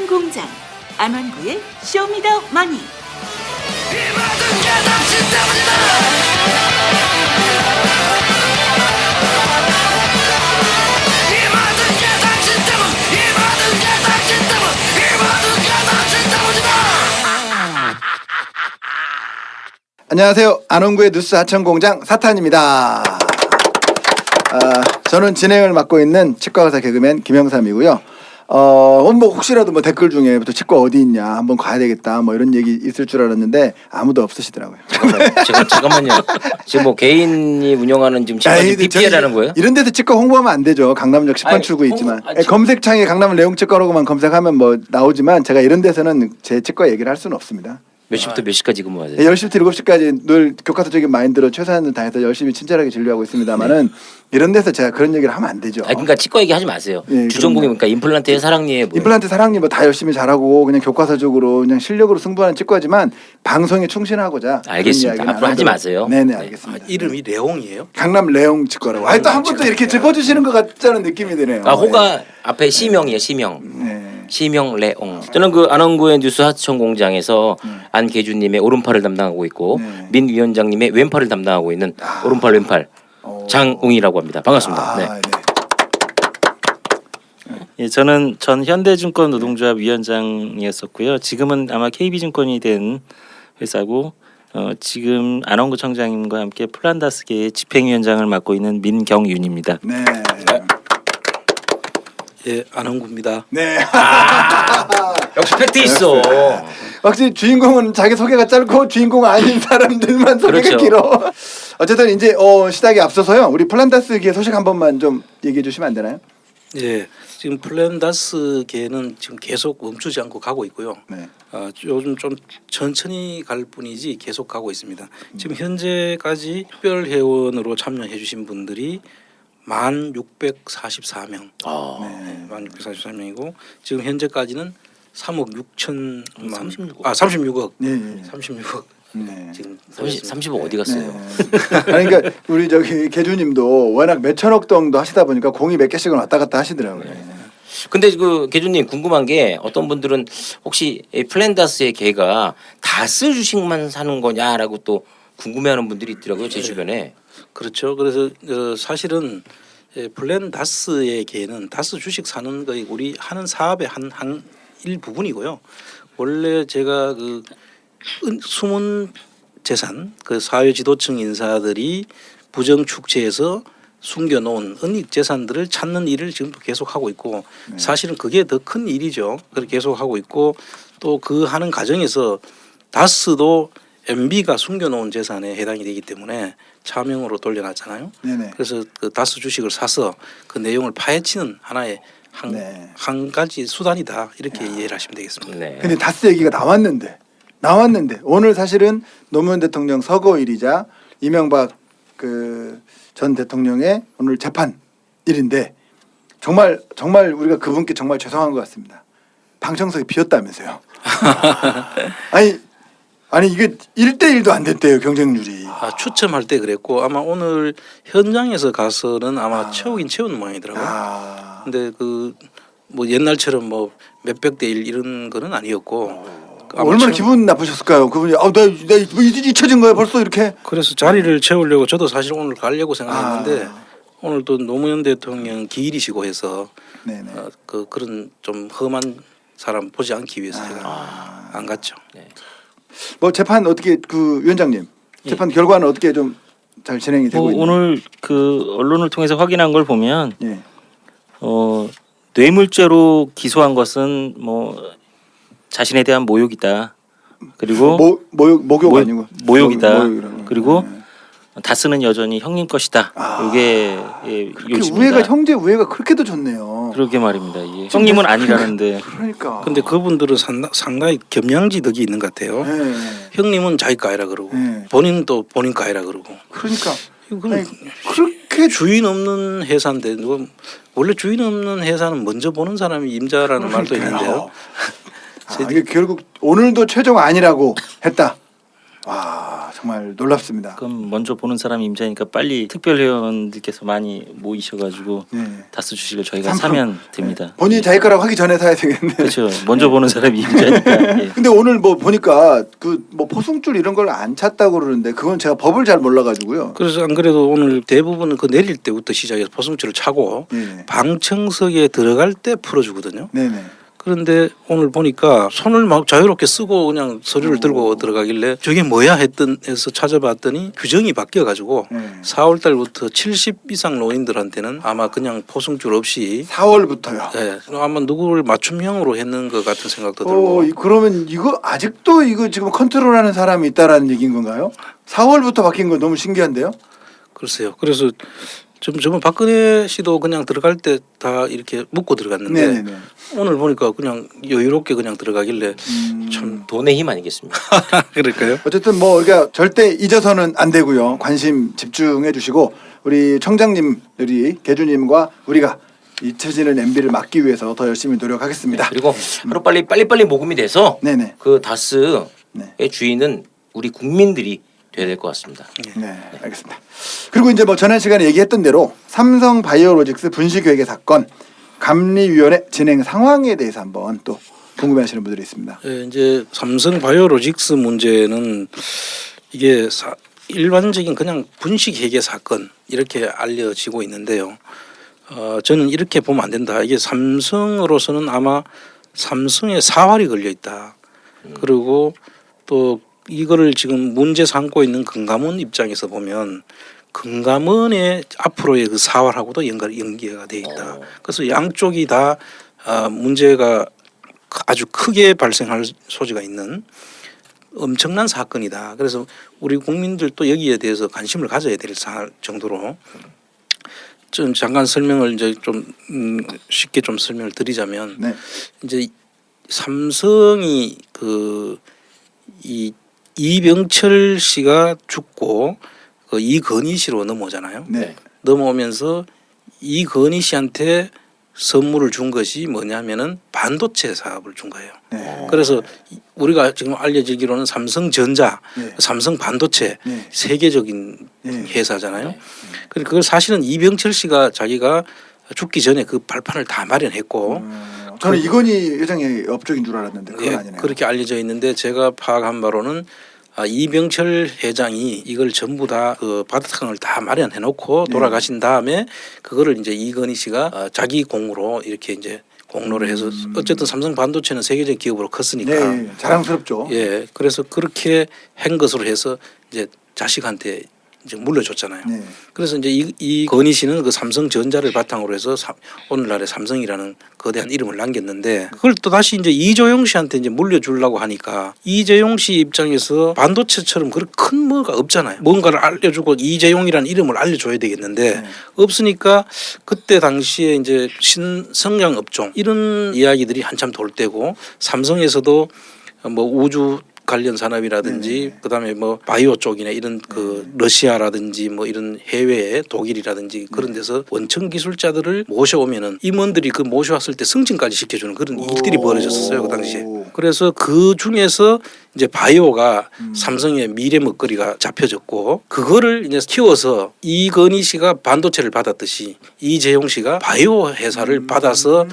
하천공장 안원구의 쇼미더머니. 이 모든 게 당신 때문이다. 이 모든 게 당신 때문. 이 모든 게 당신 때문. 이 모든 게 당신 때문이다. 안녕하세요. 안원구의 뉴스 하천공장 사탄입니다. 저는 진행을 맡고 있는 치과의사 개그맨 김영삼이고요. 뭐 혹시라도 뭐 댓글 중에 또 치과 어디 있냐 한번 가야 되겠다 뭐 이런 얘기 있을 줄 알았는데 아무도 없으시더라고요. 잠깐만요. 지금 뭐 개인이 운영하는 지금 치과 PPL하는 거예요? 이런 데서 치과 홍보하면 안 되죠. 강남역 10번 출구에 있지만 검색창에 강남 레옹치과로만 검색하면 뭐 나오지만 제가 이런 데서는 제 치과 얘기를 할 수는 없습니다. 몇 시부터 몇 시까지 근무하세요? 10시부터 7시까지 늘 교과서적인 마인드로 최선을 다해서 열심히 친절하게 진료하고 있습니다만은 이런 데서 제가 그런 얘기를 하면 안 되죠. 그러니까 치과 얘기 하지 마세요. 예, 주전공이 그러니까 임플란트의 사랑니에 뭐. 임플란트 사랑니 뭐 다 열심히 잘하고 그냥 교과서적으로 그냥 실력으로 승부하는 치과지만 방송에 충실하고자 알겠습니다. 앞으로 하지 마세요. 네네 알겠습니다. 이름이 레옹이에요? 강남 레옹 치과라고. 또 한 번 또 이렇게 짚어주시는 것 같다는 느낌이 드네요. 호가 앞에 시명이에요. 시명. 네. 시명 레옹. 저는 그 안원구의 뉴스 하천공장에서 안계주님의 오른팔을 담당하고 있고 네. 민 위원장님의 왼팔을 담당하고 있는 오른팔 왼팔 장웅이라고 합니다. 반갑습니다. 네. 예, 저는 전 현대증권 노동조합 위원장이었었고요. 지금은 아마 KB증권이 된 회사고 지금 안원구 청장님과 함께 플란다스계의 집행위원장을 맡고 있는 민경윤입니다. 네. 예, 안원구입니다. 네. 역시 팩트 있어. 확실히 주인공은 자기 소개가 짧고 주인공 아닌 사람들만 소개가 그렇죠. 길어. 어쨌든 이제 시작에 앞서서요. 우리 플란다스계 소식 한 번만 좀 얘기해 주시면 안 되나요? 예, 지금 플란다스계는 지금 계속 멈추지 않고 가고 있고요. 네. 요즘 좀 천천히 갈 뿐이지 계속 가고 있습니다. 지금 현재까지 특별 회원으로 참여해 주신 분들이 1644명. 네, 1644명이고 지금 현재까지는 3억 6천만 36억. 네. 36억. 네. 지금 30억 어디 갔어요? 그러니까 우리 저기 개주님도 워낙 몇 천억 정도 하시다 보니까 공이 몇 개씩은 왔다 갔다 하시더라고요. 근데 그 계주님 궁금한 게 어떤 분들은 혹시 이 플란다스의 개가 다스 주식만 사는 거냐라고 또 궁금해하는 분들이 있더라고요. 제 주변에. 그렇죠. 그래서 사실은 플란다스의 개는 다스 주식 사는 거의 우리 하는 사업의 한 일부분이고요. 원래 제가 그 숨은 재산, 그 사회 지도층 인사들이 부정 축제에서 숨겨놓은 은닉 재산들을 찾는 일을 지금도 계속 하고 있고 사실은 그게 더 큰 일이죠. 그걸 계속 하고 있고 또 그 하는 과정에서 다스도 MB가 숨겨놓은 재산에 해당이 되기 때문에 차명으로 돌려놨잖아요. 네네. 그래서 그 다스 주식을 사서 그 내용을 파헤치는 하나의 한 가지 수단이다 이렇게 이해를 하시면 되겠습니다. 네. 근데 다스 얘기가 나왔는데 오늘 사실은 노무현 대통령 서거일이자 이명박 그 전 대통령의 오늘 재판일인데 정말 우리가 그분께 정말 죄송한 것 같습니다. 방청석이 비었다면서요. 아니 이게 1대1도 안 됐대요 경쟁률이. 추첨할 때 그랬고 아마 오늘 현장에서 가서는 아마 채우긴 채운 모양이더라고요. 근데 그 뭐 옛날처럼 뭐 몇백 대 1 이런 거는 아니었고. 얼마나 기분 나쁘셨을까요? 그분이 나 잊혀진 거야 벌써 이렇게. 그래서 자리를 채우려고 저도 사실 오늘 가려고 생각했는데 오늘 또 노무현 대통령 기일이시고 해서 그런 좀 험한 사람 보지 않기 위해서 제가 안 갔죠. 네. 뭐 재판 어떻게 그 위원장님 재판 결과는 어떻게 좀 잘 진행이 되고 있나요? 오늘 그 언론을 통해서 확인한 걸 보면 예. 뇌물죄로 기소한 것은 뭐 자신에 대한 모욕이다. 그리고 목욕 아니고 모욕이다. 모욕이라고. 그리고 다스는 여전히 형님 것이다. 이게 요지입니다. 우애가 형제 우애가 그렇게도 좋네요. 그러게 말입니다. 예. 형님은 아니라는데. 그러니까. 근데 그분들은 상당히 겸양지덕이 있는 것 같아요. 네. 형님은 자기 까이라 그러고 본인은 또 본인 까이라 그러고. 그러니까 이건 그렇게 주인 없는 회사인데 원래 주인 없는 회사는 먼저 보는 사람이 임자라는 말도 있는데요. 이게 결국 오늘도 최종 아니라고 했다. 와 정말 놀랍습니다. 그럼 먼저 보는 사람이 임자니까 빨리 특별회원들께서 많이 모이셔가지고 네. 다스 주식을 저희가 상품. 사면 됩니다. 본인이 자기 거라고 하기 전에 사야 되겠네. 그렇죠. 먼저 보는 사람이 임자니까. 예. 근데 오늘 뭐 보니까 그 뭐 포승줄 이런 걸 안 찼다고 그러는데 그건 제가 법을 잘 몰라가지고요. 그래서 안 그래도 오늘 대부분 그 내릴 때부터 시작해서 포승줄을 차고 네. 방청석에 들어갈 때 풀어주거든요. 네네. 그런데 오늘 보니까 손을 막 자유롭게 쓰고 그냥 서류를 들고 들어가길래 저게 뭐야 해서 찾아봤더니 규정이 바뀌어 가지고 4월 달부터 70 이상 노인들한테는 아마 그냥 포승줄 없이 4월부터요. 예, 아마 누구를 맞춤형으로 했는 것 같은 생각도 들고 그러면 이거 아직도 이거 지금 컨트롤하는 사람이 있다라는 얘기인 건가요? 4월부터 바뀐 거 너무 신기한데요. 글쎄요. 그래서 저번 박근혜 씨도 그냥 들어갈 때 다 이렇게 묶고 들어갔는데 네네네. 오늘 보니까 그냥 여유롭게 그냥 들어가길래 참 돈의 힘 아니겠습니까? 그럴까요? 어쨌든 뭐 우리가 절대 잊어서는 안 되고요. 관심 집중해 주시고 우리 청장님들이 개주님과 우리가 잊혀지는 MB를 막기 위해서 더 열심히 노력하겠습니다. 그리고 하루 빨리 모금이 돼서 네네. 그 다스의 네. 주인은 우리 국민들이 돼야 될 것 같습니다. 네, 알겠습니다. 그리고 이제 뭐 지난 시간에 얘기했던 대로 삼성 바이오로직스 분식회계 사건 감리위원회 진행 상황에 대해서 한번 또 궁금해하시는 분들이 있습니다. 예, 이제 삼성 바이오로직스 문제는 이게 일반적인 그냥 분식 회계 사건 이렇게 알려지고 있는데요. 저는 이렇게 보면 안 된다. 이게 삼성으로서는 아마 삼성의 사활이 걸려 있다. 그리고 또 이거를 지금 문제 삼고 있는 금감원 입장에서 보면 금감원의 앞으로의 그 사활하고도 연계가 돼 있다. 그래서 양쪽이 다 문제가 아주 크게 발생할 소지가 있는 엄청난 사건이다. 그래서 우리 국민들도 여기에 대해서 관심을 가져야 될 정도로 좀 잠깐 설명을 이제 좀 쉽게 좀 설명을 드리자면 네. 이제 삼성이 이 이병철 씨가 죽고 그 이건희 씨로 넘어오잖아요. 네. 넘어오면서 이건희 씨한테 선물을 준 것이 뭐냐면은 반도체 사업을 준 거예요. 네. 그래서 우리가 지금 알려지기로는 삼성전자, 네. 삼성 반도체 네. 세계적인 네. 회사잖아요. 그래서 그걸 사실은 이병철 씨가 자기가 죽기 전에 그 발판을 다 마련했고 저는 이건희 회장의 업적인 줄 알았는데 그건 예, 아니네요. 그렇게 알려져 있는데 제가 파악한 바로는 이병철 회장이 이걸 전부 다 그 바탕을 다 마련해 놓고 돌아가신 다음에 그거를 이제 이건희 씨가 자기 공으로 이렇게 이제 공로를 해서 어쨌든 삼성 반도체는 세계적 기업으로 컸으니까 네, 자랑스럽죠. 예, 그래서 그렇게 한 것으로 해서 이제 자식한테 이제 물려줬잖아요. 네. 그래서 이제 이 건희 씨는 그 삼성전자를 바탕으로 해서 오늘날의 삼성이라는 거대한 이름을 남겼는데 그걸 또 다시 이제 이재용 씨한테 이제 물려주려고 하니까 이재용 씨 입장에서 반도체처럼 그런 큰 뭐가 없잖아요. 뭔가를 알려주고 이재용이라는 이름을 알려줘야 되겠는데 없으니까 그때 당시에 이제 신성장 업종 이런 이야기들이 한참 돌 때고 삼성에서도 뭐 우주 관련 산업이라든지 그다음에 뭐 바이오 쪽이나 이런 그 러시아라든지 뭐 이런 해외에 독일이라든지 그런 데서 원천 기술자들을 모셔오면은 임원들이 그 모셔왔을 때 승진까지 시켜주는 그런 일들이 벌어졌었어요 그 당시에. 그래서 그 중에서 이제 바이오가 삼성의 미래 먹거리가 잡혀졌고 그거를 이제 키워서 이건희 씨가 반도체를 받았듯이 이재용 씨가 바이오 회사를 받아서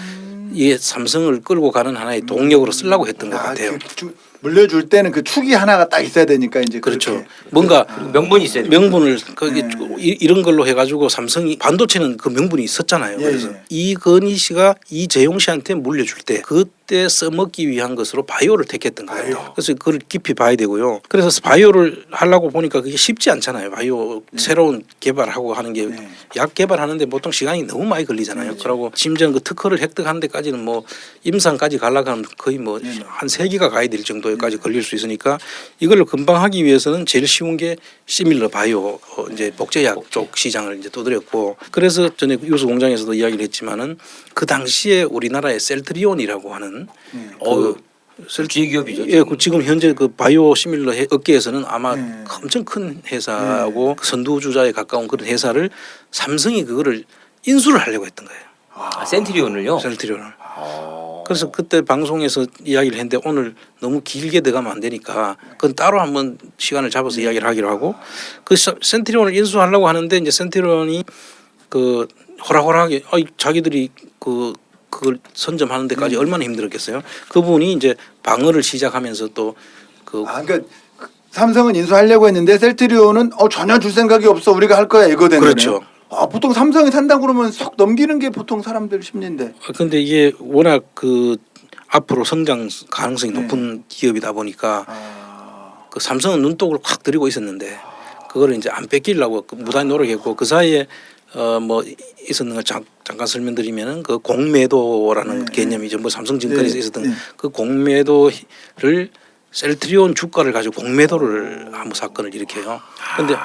이 삼성을 끌고 가는 하나의 동력으로 쓰려고 했던 것 같아요. 물려줄 때는 그 축이 하나가 딱 있어야 되니까 이제 그렇죠. 그렇게. 뭔가 명분이 있어야 돼요. 명분을 거기 이런 걸로 해가지고 삼성이 반도체는 그 명분이 있었잖아요. 예, 그래서 예. 이건희 씨가 이재용 씨한테 물려줄 때 그때 써먹기 위한 것으로 바이오를 택했던 거예요. 바이오. 그래서 그걸 깊이 봐야 되고요. 그래서 바이오를 하려고 보니까 그게 쉽지 않잖아요. 바이오 새로운 개발하고 하는 게 약 개발하는데 보통 시간이 너무 많이 걸리잖아요. 그러고 심지어 그 특허를 획득하는 데까지는 뭐 임상까지 가려고 하면 거의 뭐 한 3기가 가야 될 정도까지 걸릴 수 있으니까 이걸 금방 하기 위해서는 제일 쉬운 게 시밀러 바이오 이제 복제약 쪽 시장을 이제 두드렸고 그래서 전에 유수 공장에서도 이야기를 했지만은 그 당시에 우리나라의 셀트리온이라고 하는 주의 기업이죠. 예, 그 지금 현재 그 바이오 시밀러 업계에서는 아마 엄청 큰 회사고 선두주자에 가까운 그런 회사를 삼성이 그거를 인수를 하려고 했던 거예요. 센트리온을요. 셀트리온을. 그래서 그때 방송에서 이야기를 했는데 오늘 너무 길게 들어가면 안 되니까 그건 따로 한번 시간을 잡아서 이야기를 하기로 하고 그 센트리온을 인수하려고 하는데 이제 센트리온이 그 호락호락하게 자기들이 그걸 선점하는 데까지 얼마나 힘들었겠어요. 그분이 이제 방어를 시작하면서 또 그러니까 삼성은 인수하려고 했는데 셀트리온은 전혀 줄 생각이 없어 우리가 할 거야 이거 된 그렇죠. 거네요. 보통 삼성이 산다고 그러면 쏙 넘기는 게 보통 사람들 심리인데. 근데 이게 워낙 그 앞으로 성장 가능성이 높은 기업이다 보니까 그 삼성은 눈독을 확 들이고 있었는데 그거를 이제 안 뺏기려고 무단히 노력했고 그 사이에 뭐 있었는 걸 잠깐 설명드리면은 그 공매도라는 개념이 전부 삼성증권에서 있었던 그 공매도를 셀트리온 주가를 가지고 공매도를 아무 사건을 일으켜요. 근데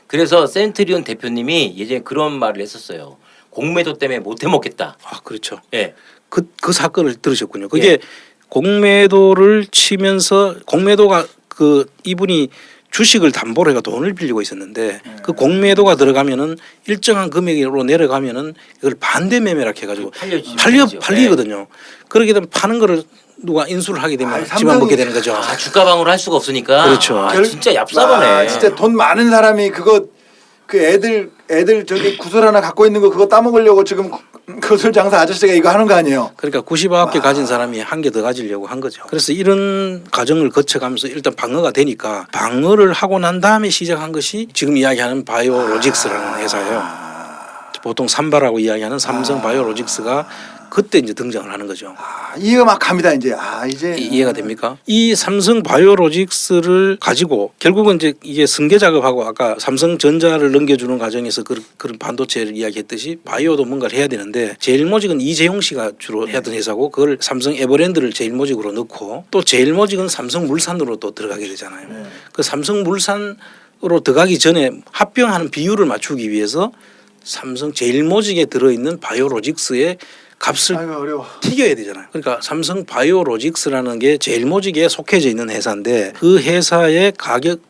그래서 센트리온 대표님이 예전에 그런 말을 했었어요. 공매도 때문에 못 해먹겠다. 그렇죠. 예. 그 사건을 들으셨군요. 그게 공매도를 치면서 공매도가 그 이분이 주식을 담보로 해가 돈을 빌리고 있었는데 그 공매도가 들어가면은 일정한 금액으로 내려가면은 이걸 반대 매매라 해가지고 팔리거든요. 그렇게 되면 파는 거를 누가 인수를 하게 되면 집안 먹게 되는 거죠. 주가 방어를 할 수가 없으니까. 그렇죠. 진짜 얍삽하네. 진짜 돈 많은 사람이 그 애들 저기 구슬 하나 갖고 있는 거 그거 따먹으려고 지금 구슬 장사 아저씨가 이거 하는 거 아니에요? 그러니까 99개 가진 사람이 한 개 더 가지려고 한 거죠. 그래서 이런 과정을 거쳐가면서 일단 방어가 되니까 방어를 하고 난 다음에 시작한 것이 지금 이야기하는 바이오로직스라는 회사예요. 보통 삼바라고 이야기하는 삼성 바이오로직스가 그때 이제 등장을 하는 거죠. 이해가 막 갑니다 이제. 이제 이해가 됩니까? 이 삼성 바이오로직스를 가지고 결국은 이제 이게 승계 작업하고 아까 삼성전자를 넘겨주는 과정에서 그런 반도체를 이야기했듯이 바이오도 뭔가를 해야 되는데 제일모직은 이재용 씨가 주로 하던 회사고 그걸 삼성 에버랜드를 제일모직으로 넣고 또 제일모직은 삼성물산으로 또 들어가게 되잖아요. 그 삼성물산으로 들어가기 전에 합병하는 비율을 맞추기 위해서 삼성 제일모직에 들어있는 바이오로직스의 값을 튀겨야 되잖아요. 그러니까 삼성 바이오로직스라는 게 제일모직에 속해져 있는 회사인데 그 회사의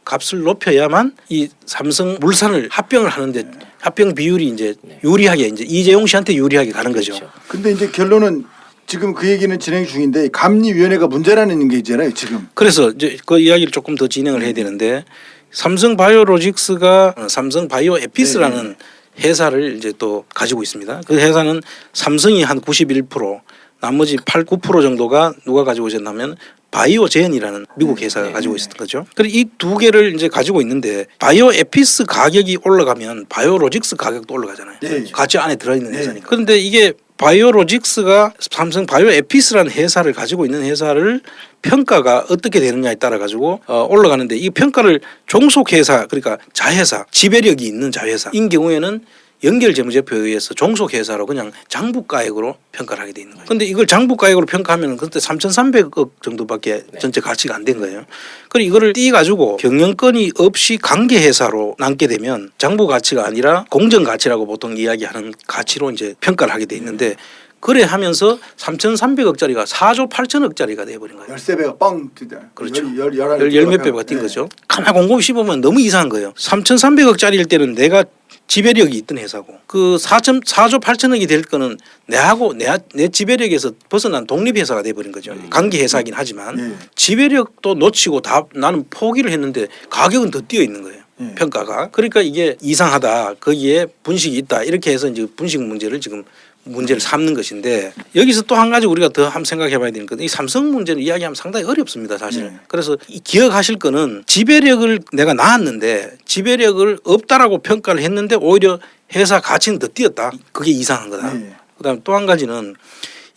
값을 높여야만 이 삼성 물산을 합병을 하는데 합병 비율이 이제 유리하게 이제 이재용 씨한테 유리하게 가는 거죠. 근데 이제 결론은 지금 그 얘기는 진행 중인데 감리위원회가 문제라는 게 있잖아요 지금. 그래서 이제 그 이야기를 조금 더 진행을 해야 되는데 삼성 바이오로직스가 삼성 바이오에피스라는 회사를 이제 또 가지고 있습니다. 그 회사는 삼성이 한 91%, 나머지 9% 정도가 누가 가지고 있었냐면 바이오젠이라는 미국 회사가 가지고 있었던 거죠. 그리고 이 두 개를 이제 가지고 있는데 바이오에피스 가격이 올라가면 바이오로직스 가격도 올라가잖아요. 같이 안에 들어있는 회사니까. 그런데 이게 바이오로직스가 삼성 바이오에피스라는 회사를 가지고 있는 회사를 평가가 어떻게 되느냐에 따라 가지고 올라가는데 이 평가를 종속회사 그러니까 자회사 지배력이 있는 자회사인 경우에는 연결재무제표에 의해서 종속회사로 그냥 장부가액으로 평가를 하게 돼 있는 거예요. 그런데 이걸 장부가액으로 평가하면 그때 3,300억 정도밖에 전체 가치가 안 된 거예요. 그리고 이거를 떼가지고 경영권이 없이 관계회사로 남게 되면 장부 가치가 아니라 공정 가치라고 보통 이야기하는 가치로 이제 평가를 하게 돼 있는데 그래 하면서 3,300억짜리가 4조 8천억짜리가 돼버린 거예요. 13배가 뻥 뛰다. 그렇죠. 10몇 배가 뛴 거죠. 가만 곰곰이 씹으면 너무 이상한 거예요. 3,300억짜리일 때는 내가 지배력이 있던 회사고 그 4조 8천억이 될 거는 내 지배력에서 벗어난 독립회사가 돼버린 거죠. 관계회사이긴 하지만 지배력도 놓치고 다 나는 포기를 했는데 가격은 더 뛰어 있는 거예요. 평가가. 그러니까 이게 이상하다. 거기에 분식이 있다. 이렇게 해서 이제 분식 문제를 지금 문제를 삼는 것인데 여기서 또 한 가지 우리가 더 한번 생각해 봐야 되는 건 이 삼성 문제를 이야기하면 상당히 어렵습니다 사실. 그래서 기억하실 거는 지배력을 내가 낳았는데 지배력을 없다라고 평가를 했는데 오히려 회사 가치는 더 뛰었다. 그게 이상한 거다. 그다음에 또 한 가지는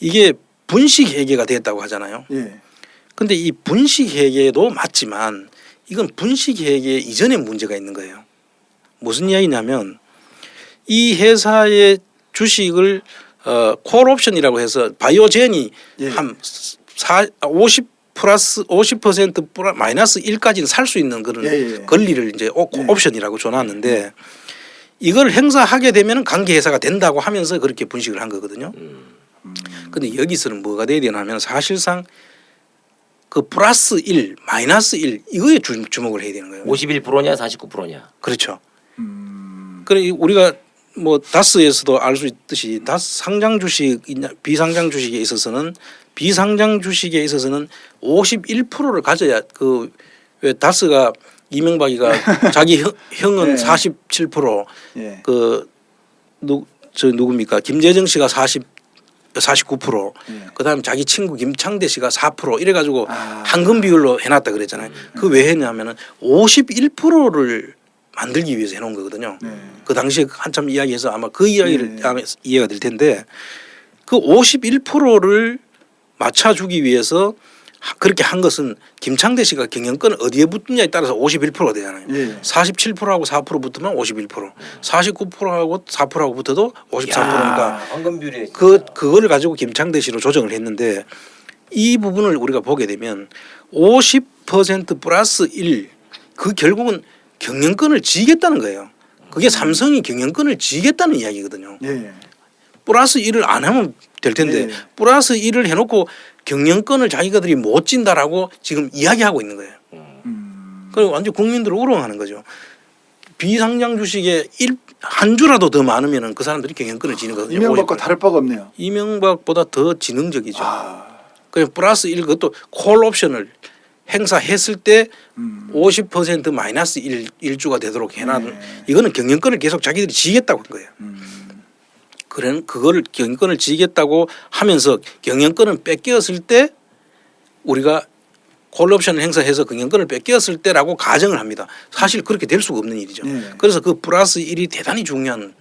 이게 분식회계가 됐다고 하잖아요. 근데 이 분식회계도 맞지만 이건 분식회계 이전에 문제가 있는 거예요. 무슨 이야기냐면 이 회사의 주식을 콜옵션이라고 해서 바이오젠이 한 50 플러스 50% 마이너스 1까지는 살 수 있는 그런 권리를 이제 옵션이라고 줘놨는데 이걸 행사하게 되면 관계회사가 된다고 하면서 그렇게 분식을 한 거거든요. 근데 여기서는 뭐가 돼야 되냐면 사실상 그 플러스 1, 마이너스 1 이거에 주목을 해야 되는 거예요. 51%냐 49%냐. 그렇죠. 그래 우리가 뭐 다스에서도 알 수 있듯이 다스 상장 주식 비상장 주식에 있어서는 비상장 주식에 있어서는 51%를 가져야 그 왜 다스가 이명박이가 자기 형은 네. 47% 예. 그 누굽니까 김재정 씨가 49% 예. 그다음 자기 친구 김창대 씨가 4% 이래 가지고 아. 황금 비율로 해놨다 그랬잖아요. 그 왜 했냐면은 51%를 만들기 위해서 해놓은 거거든요. 네. 그 당시에 한참 이야기해서 아마 그 이야기를 네. 아마 이해가 될 텐데 그 51%를 맞춰주기 위해서 그렇게 한 것은 김창대 씨가 경영권을 어디에 붙느냐에 따라서 51%가 되잖아요. 예. 47%하고 4% 붙으면 51%, 49%하고 4%하고 붙어도 54%니까 황금비율이 그거를 가지고 김창대 씨로 조정을 했는데 이 부분을 우리가 보게 되면 50% 플러스 1 그 결국은 경영권을 지겠다는 거예요. 그게 삼성이 경영권을 지겠다는 이야기거든요. 예. 플러스 1을 안 하면 될 텐데 네. 플러스 1을 해놓고 경영권을 자기들이 못 진다라고 지금 이야기하고 있는 거예요. 그리고 완전 국민들을 우롱하는 거죠. 비상장 주식에 한 주라도 더 많으면 그 사람들이 경영권을 지는 거거든요. 이명박과 다를 바가 없네요. 이명박보다 더 지능적이죠. 아. 그냥 플러스 1 그것도 콜 옵션을 행사했을 때 50% 마이너스 1주가 되도록 해놔는 네. 이거는 경영권을 계속 자기들이 지겠다고 한 거예요. 그런 그거를 경영권을 지겠다고 하면서 경영권을 뺏겼을 때 우리가 콜옵션을 행사해서 경영권을 뺏겼을 때라고 가정을 합니다. 사실 그렇게 될 수가 없는 일이죠. 네. 그래서 그 플러스 1이 대단히 중요한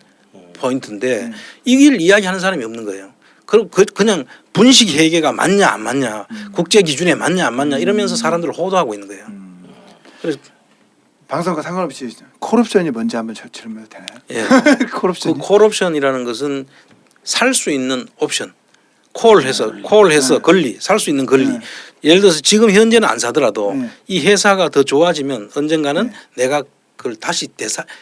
포인트인데 이걸 이야기하는 사람이 없는 거예요. 그럼 그냥 분식 회계가 맞냐 안 맞냐 국제 기준에 맞냐 안 맞냐 이러면서 사람들을 호도하고 있는 거예요. 그래서 방송과 상관없이 콜옵션이 뭔지 한번 질문해도 되나요? 예. 콜옵션. 그 콜옵션이라는 것은 살 수 있는 옵션. 콜해서 권리, 살 수 있는 권리. 네. 예를 들어서 지금 현재는 안 사더라도 네. 이 회사가 더 좋아지면 언젠가는 내가 그걸 다시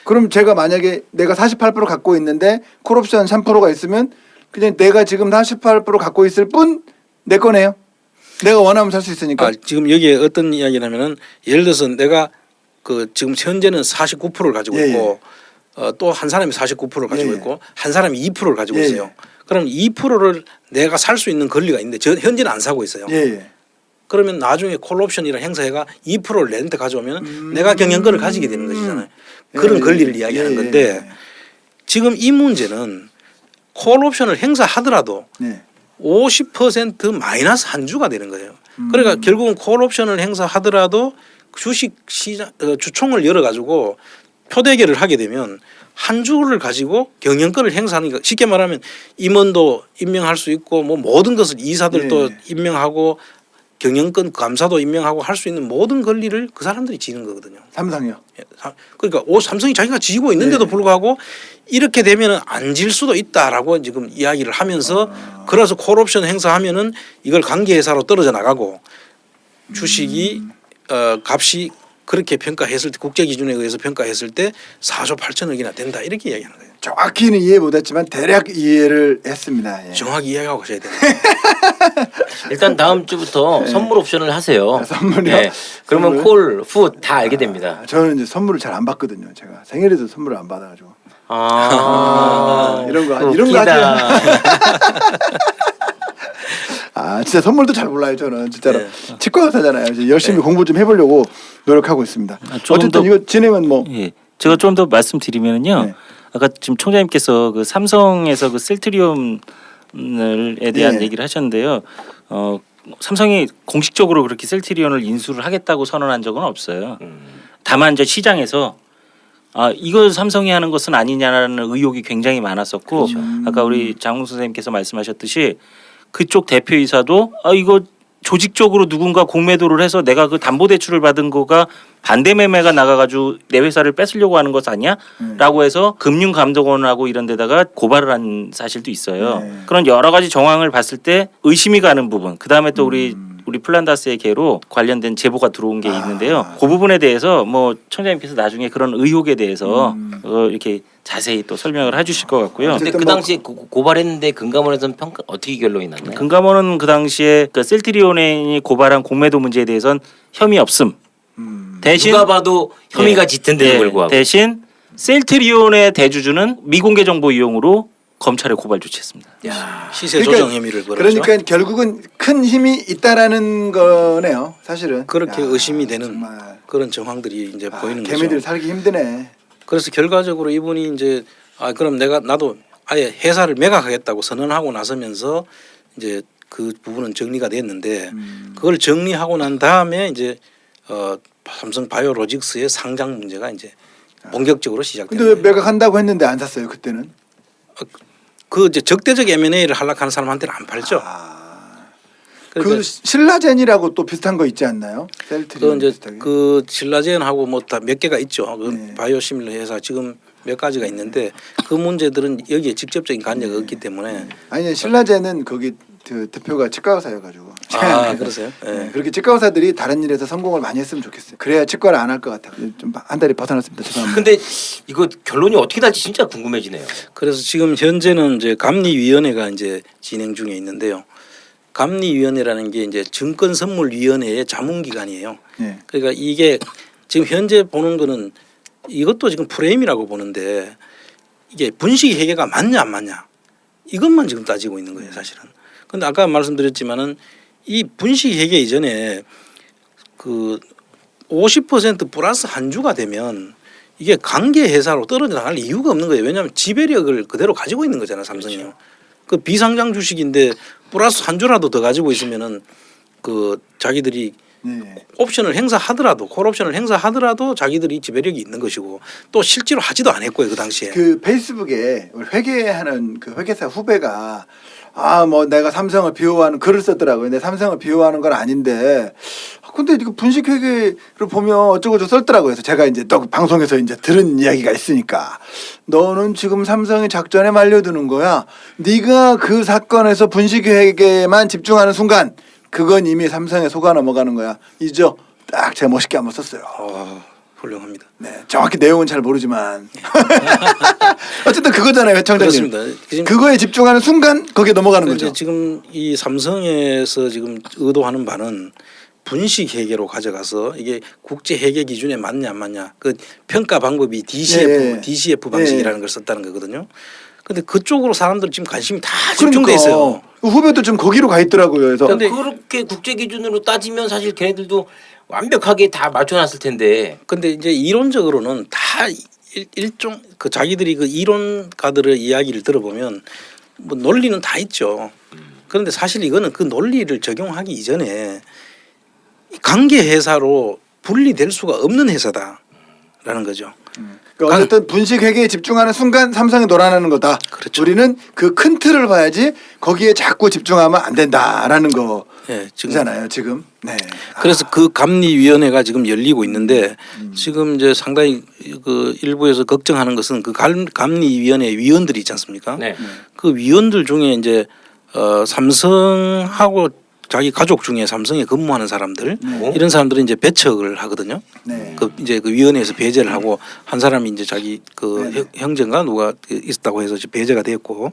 그럼 제가 만약에 내가 48% 갖고 있는데 콜옵션 3%가 있으면 그냥 내가 지금 48% 갖고 있을 뿐 내 거네요. 내가 원하면 살 수 있으니까. 지금 여기에 어떤 이야기냐면은 예를 들어서 내가 그 지금 현재는 49%를 가지고 예, 있고 또 한 사람이 49%를 가지고 예, 있고 한 사람이 2%를 가지고 예, 있어요. 그럼 2%를 내가 살 수 있는 권리가 있는데 현재는 안 사고 있어요. 예, 예. 그러면 나중에 콜옵션이라는 행사회가 2%를 내한테 가져오면 내가 경영권을 가지게 되는 것이잖아요. 그런 예, 권리를 예, 이야기하는 예, 건데 예. 지금 이 문제는 콜옵션을 행사하더라도 네. 50% 마이너스 한 주가 되는 거예요. 그러니까 결국은 콜옵션을 행사하더라도 주식 시장 주총을 열어 가지고 표대결을 하게 되면 한 주를 가지고 경영권을 행사하는 거 쉽게 말하면 임원도 임명할 수 있고 뭐 모든 것을 이사들도 예. 임명하고 경영권 감사도 임명하고 할 수 있는 모든 권리를 그 사람들이 지는 거거든요. 삼성이요. 그러니까 삼성이 자기가 지고 있는데도 네. 불구하고 이렇게 되면은 안 질 수도 있다라고 지금 이야기를 하면서 그래서 콜옵션 행사하면은 이걸 관계회사로 떨어져 나가고 주식이 값이 그렇게 평가했을 때 국제 기준에 의해서 평가했을 때 4조 8천억이나 된다 이렇게 이야기하는 거예요. 정확히는 이해 못했지만 대략 이해를 했습니다. 예. 정확히 이야기하고 가셔야 돼요. 일단 다음 주부터 선물 옵션을 하세요. 아, 선물이요? 그러면 선물? 콜, 풋 다 알게 됩니다. 저는 이제 선물을 잘 안 받거든요. 제가 생일에도 선물을 안 받아가지고 이런 거 하지. 웃기다. 아 진짜 선물도 잘 몰라요. 저는 진짜로 네. 치과 의사잖아요. 이제 열심히 공부 좀 해보려고 노력하고 있습니다. 조금 어쨌든 더- 이거 진행은 뭐 예, 제가 좀 더 말씀드리면은요. 네. 아까 지금 총장님께서 그 삼성에서 그 셀트리온에 대한 예. 얘기를 하셨는데요. 삼성이 공식적으로 그렇게 셀트리온을 인수를 하겠다고 선언한 적은 없어요. 다만 이제 시장에서 이거 삼성이 하는 것은 아니냐라는 의혹이 굉장히 많았었고 아까 우리 장훈 선생님께서 말씀하셨듯이 그쪽 대표이사도 이거 조직적으로 누군가 공매도를 해서 내가 그 담보대출을 받은 거가 반대 매매가 나가가지고 내 회사를 뺏으려고 하는 것 아니야? 라고 해서 금융감독원하고 이런 데다가 고발을 한 사실도 있어요. 네. 그런 여러 가지 정황을 봤을 때 의심이 가는 부분 그다음에 또 우리 플란다스의 개로 관련된 제보가 들어온 게 있는데요. 그 부분에 대해서 뭐 청장님께서 나중에 그런 의혹에 대해서 이렇게 자세히 또 설명을 해주실 것 같고요. 근데 그 당시에 고발했는데 금감원에서는 평가 어떻게 결론이 났나요? 금감원은 그 당시에 그 셀트리온이 고발한 공매도 문제에 대해서는 혐의 없음. 대신 누가 봐도 혐의가 예, 짙은데도 예, 불구하고 대신 셀트리온의 대주주는 미공개 정보 이용으로 검찰에 고발 조치했습니다. 시세 조정 혐의를 걸었죠. 그러니까 결국은 큰 힘이 있다라는 거네요. 사실은 그렇게 야, 의심이 되는 정말. 그런 정황들이 이제 보이는 거죠. 개미들 살기 힘드네. 그래서 결과적으로 이분이 이제 그럼 나도 아예 회사를 매각하겠다고 선언하고 나서면서 이제 그 부분은 정리가 됐는데 그걸 정리하고 난 다음에 이제 삼성 바이오로직스의 상장 문제가 이제 본격적으로 시작된 근데 왜 거예요. 매각한다고 했는데 안 샀어요 그때는? 그 이제 적대적 M&A를 하려고 사람한테는 안 팔죠. 그러니까 그 신라젠이라고 또 비슷한 거 있지 않나요? 그 셀트리온 이제 비슷하게. 그 신라젠하고 뭐 다 몇 개가 있죠. 그 네. 바이오시밀러 회사 지금 몇 가지가 있는데 그 문제들은 여기에 직접적인 관계가 없기 때문에 아니 신라젠은 거기 그 대표가 치과 의사여가지고. 그러세요? 예. 네, 그렇게 치과 의사들이 다른 일에서 성공을 많이 했으면 좋겠어요. 그래야 치과를 안 할 것 같아요. 좀 한 달이 벗어났습니다. 죄송합니다. 근데 이거 결론이 어떻게 날지 진짜 궁금해지네요. 그래서 지금 현재는 이제 감리위원회가 이제 진행 중에 있는데요. 감리위원회라는 게 이제 증권선물위원회의 자문기관이에요. 네. 그러니까 이게 지금 현재 보는 거는 이것도 지금 프레임이라고 보는데 이게 분식회계가 맞냐 안 맞냐 이것만 지금 따지고 있는 거예요 사실은. 근데 아까 말씀드렸지만은 이 분식회계 이전에 그 50% 플러스 한 주가 되면 이게 관계 회사로 떨어져 나갈 이유가 없는 거예요. 왜냐하면 지배력을 그대로 가지고 있는 거잖아요 삼성이요. 그렇죠. 그 비상장 주식인데 플러스 한 주라도 더 가지고 있으면은 그 자기들이 네. 옵션을 행사하더라도 콜옵션을 행사하더라도 자기들이 지배력이 있는 것이고 또 실제로 하지도 않았고요 그 당시에. 그 페이스북에 우리 회계하는 그 회계사 후배가 뭐 내가 삼성을 비호하는 글을 썼더라고요. 근데 삼성을 비호하는 건 아닌데 근데 이거 분식 회계를 보면 어쩌고저쩌고 썼더라고요. 그래서 제가 이제 또 방송에서 이제 들은 이야기가 있으니까 너는 지금 삼성의 작전에 말려드는 거야. 네가 그 사건에서 분식 회계만 집중하는 순간 그건 이미 삼성에 속아 넘어가는 거야. 이죠? 딱 제가 멋있게 한번 썼어요. 훌륭합니다. 네, 정확히 내용은 잘 모르지만 어쨌든 그거잖아요, 회청장님. 그렇습니다. 지금 그거에 집중하는 순간 거기에 넘어가는 이제 거죠. 지금 이 삼성에서 지금 의도하는 바는 분식 회계로 가져가서 이게 국제 회계 기준에 맞냐 안 맞냐 그 평가 방법이 DCF 방식이라는 걸 썼다는 거거든요. 근데 그쪽으로 사람들 지금 관심이 다 집중돼 있어요. 그 후배도 좀 거기로 가 있더라고요. 그래서 근데 그렇게 국제 기준으로 따지면 사실 걔네들도 완벽하게 다 맞춰놨을 텐데. 근데 이제 이론적으로는 다 일종 그 자기들이 그 이론가들의 이야기를 들어보면 뭐 논리는 다 있죠. 그런데 사실 이거는 그 논리를 적용하기 이전에 관계 회사로 분리될 수가 없는 회사다라는 거죠. 그러니까 어쨌든 분식 회계에 집중하는 순간 삼성이 놀아나는 거다. 그렇죠. 우리는 그 큰 틀을 봐야지 거기에 자꾸 집중하면 안 된다라는 거잖아요. 지금. 네. 그래서 그 감리위원회가 지금 열리고 있는데 지금 이제 상당히 그 일부에서 걱정하는 것은 그 감리위원회 위원들이 있지 않습니까? 네. 그 위원들 중에 이제 삼성하고 자기 가족 중에 삼성에 근무하는 사람들 이런 사람들은 이제 배척을 하거든요. 네. 그 이제 그 위원회에서 배제를 하고 한 사람이 이제 자기 그 네. 형제인가 누가 있었다고 해서 배제가 됐고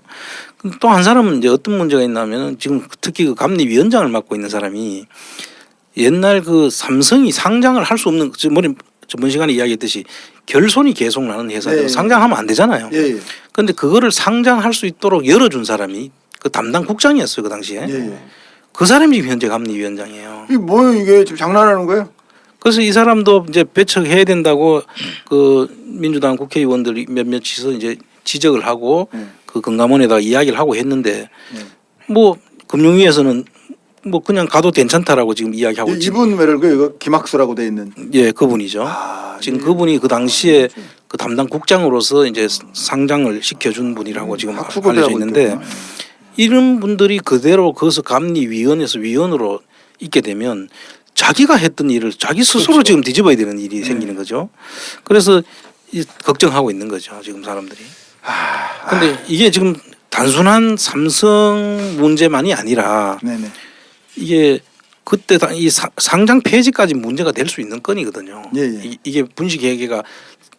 또 한 사람은 이제 어떤 문제가 있냐면은 지금 특히 그 감리위원장을 맡고 있는 사람이 옛날 그 삼성이 상장을 할 수 없는 저번 시간에 이야기했듯이 결손이 계속 나는 회사들 네. 상장하면 안 되잖아요. 예. 그런데 그거를 상장할 수 있도록 열어준 사람이 그 담당 국장이었어요 그 당시에. 예. 그 사람이 지금 현재 감리위원장이에요. 이게 뭐예요? 이게 지금 장난하는 거예요? 그래서 이 사람도 이제 배척해야 된다고 그 민주당 국회의원들이 몇몇이서 이제 지적을 하고 그 금감원에다가 이야기를 하고 했는데 뭐 금융위에서는 뭐 그냥 가도 괜찮다라고 지금 이야기하고 있지. 이분 왜라고 이거 김학수라고 돼 있는. 예, 그분이죠. 지금 그분이 그 당시에 그 담당 국장으로서 이제 상장을 시켜준 분이라고 지금 알려져 있는데 이런 분들이 그대로 거기서 감리위원회에서 위원으로 있게 되면 자기가 했던 일을 자기 스스로 지금 뒤집어야 되는 일이 생기는 거죠. 그래서 걱정하고 있는 거죠 지금 사람들이. 그런데 이게 지금 단순한 삼성 문제만이 아니라 네네. 이게 그때 이 상장 폐지까지 문제가 될 수 있는 건이거든요. 예. 이게 분식 회계가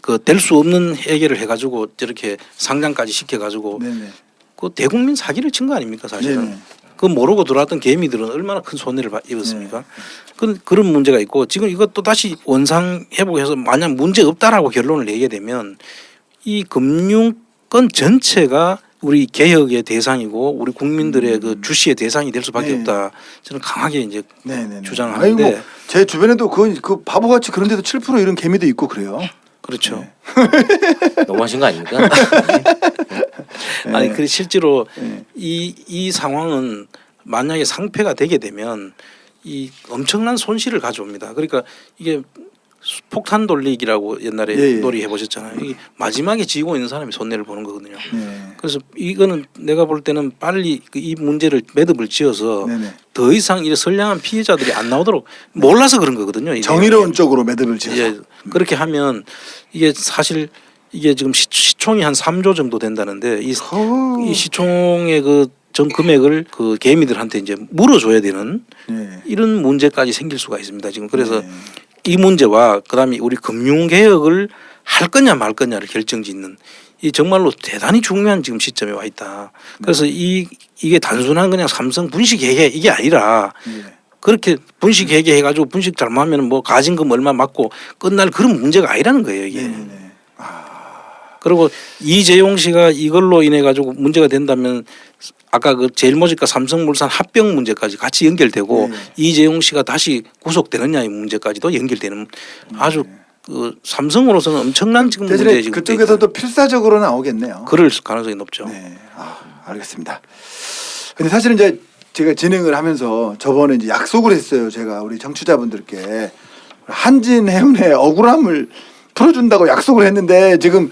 그 될 수 없는 회계를 해가지고 저렇게 상장까지 시켜가지고 네네. 그 대국민 사기를 친 거 아닙니까 사실은. 네네. 그 모르고 들어왔던 개미들은 얼마나 큰 손해를 입었습니까? 그런 문제가 있고 지금 이것도 다시 원상 회복해서 만약 문제 없다라고 결론을 내게 되면 이 금융권 전체가 우리 개혁의 대상이고 우리 국민들의 그 주시의 대상이 될 수밖에 없다. 저는 강하게 이제 네네네. 주장하는데. 아이고, 제 주변에도 그 바보같이 그런 데도 7% 이런 개미도 있고 그래요. 그렇죠. 너무하신 거 아닙니까? 아니 그 실제로 네. 이 상황은 만약에 상폐가 되게 되면 이 엄청난 손실을 가져옵니다. 그러니까 이게 폭탄 돌리기라고 옛날에 예, 예. 놀이 해보셨잖아요. 이 마지막에 지고 있는 사람이 손해를 보는 거거든요. 네. 그래서 이거는 내가 볼 때는 빨리 이 문제를 매듭을 지어서 네네. 더 이상 이 선량한 피해자들이 안 나오도록 몰라서 그런 거거든요. 이게. 정의로운 쪽으로 매듭을 지어서. 예, 그렇게 하면 이게 사실 이게 지금 시총이 한 3조 정도 된다는데 이 시총의 그 전 금액을 그 개미들한테 이제 물어줘야 되는 네. 이런 문제까지 생길 수가 있습니다. 지금 그래서 네. 이 문제와 그다음에 우리 금융 개혁을 할 거냐 말 거냐를 결정짓는 이 정말로 대단히 중요한 지금 시점에 와 있다. 그래서 이게 단순한 그냥 삼성 분식 회계 이게 아니라 네. 그렇게 분식 회계해가지고 분식 잘못하면 뭐 가진금 얼마 맞고 끝날 그런 문제가 아니라는 거예요 이게. 네네. 그리고 이재용 씨가 이걸로 인해 가지고 문제가 된다면 아까 그 제일모직과 삼성물산 합병 문제까지 같이 연결되고 네. 이재용 씨가 다시 구속되느냐의 문제까지도 연결되는 아주 그 삼성으로서는 엄청난 지금 문제 대신에 지금 그쪽에서도 필사적으로 나오겠네요. 그럴 가능성이 높죠. 네. 알겠습니다. 근데 사실은 이제 제가 진행을 하면서 저번에 이제 약속을 했어요. 제가 우리 청취자분들께 한진해운의 억울함을 풀어준다고 약속을 했는데 지금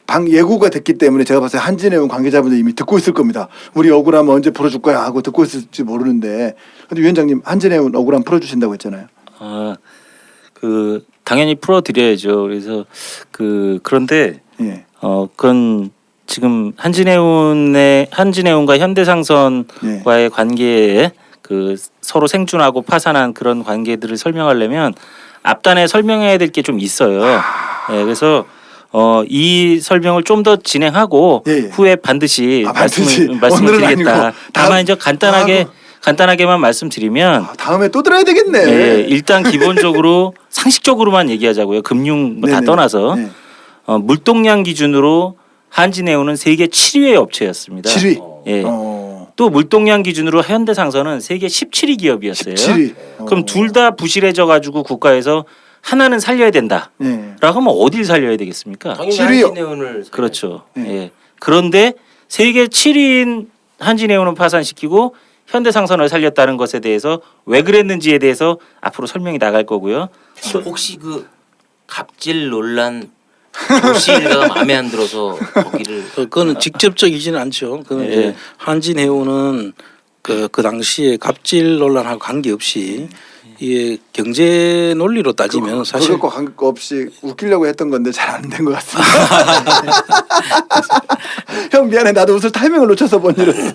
방 예고가 됐기 때문에 제가 봤을 때 한진해운 관계자분들 이미 듣고 있을 겁니다. 우리 억울함 언제 풀어줄 거야 하고 듣고 있을지 모르는데 근데 위원장님 한진해운 억울함 풀어주신다고 했잖아요. 그 당연히 풀어드려야죠. 그래서 그런데 예. 그건 지금 한진해운과 현대상선과의 예. 관계에 그 서로 생존하고 파산한 그런 관계들을 설명하려면 앞단에 설명해야 될 게 좀 있어요. 예, 그래서 이 설명을 좀 더 진행하고 예, 예. 후에 반드시 반드시. 오늘은 말씀드리겠다. 아니고 다만 이제 간단하게만 말씀드리면 다음에 또 들어야 되겠네. 예, 일단 기본적으로 상식적으로만 얘기하자고요. 금융 다 네네. 떠나서 네. 물동량 기준으로 한진해운은 세계 7위의 업체였습니다. 7위. 예. 또 물동량 기준으로 현대상선은 세계 17위 기업이었어요. 17위. 그럼 둘 다 부실해져 가지고 국가에서 하나는 살려야 된다. 네. 라고 하면 어딜 살려야 되겠습니까? 당연히 7위요. 한진해운을 그렇죠. 네. 예. 그런데 세계 7위인 한진해운은 파산시키고 현대상선을 살렸다는 것에 대해서 왜 그랬는지에 대해서 앞으로 설명이 나갈 거고요. 혹시 그 갑질 논란 조씨 일가가 마음에 안 들어서 거기를 그거는 직접적이지는 않죠. 그는 예. 이제 한진해운은 그 당시에 갑질 논란하고 관계없이 이게 경제 논리로 따지면 사실 그것과 관계없이 웃기려고 했던 건데 잘 안 된 것 같습니다. 형 미안해 나도 웃을 타이밍을 놓쳐서 못 이뤘어.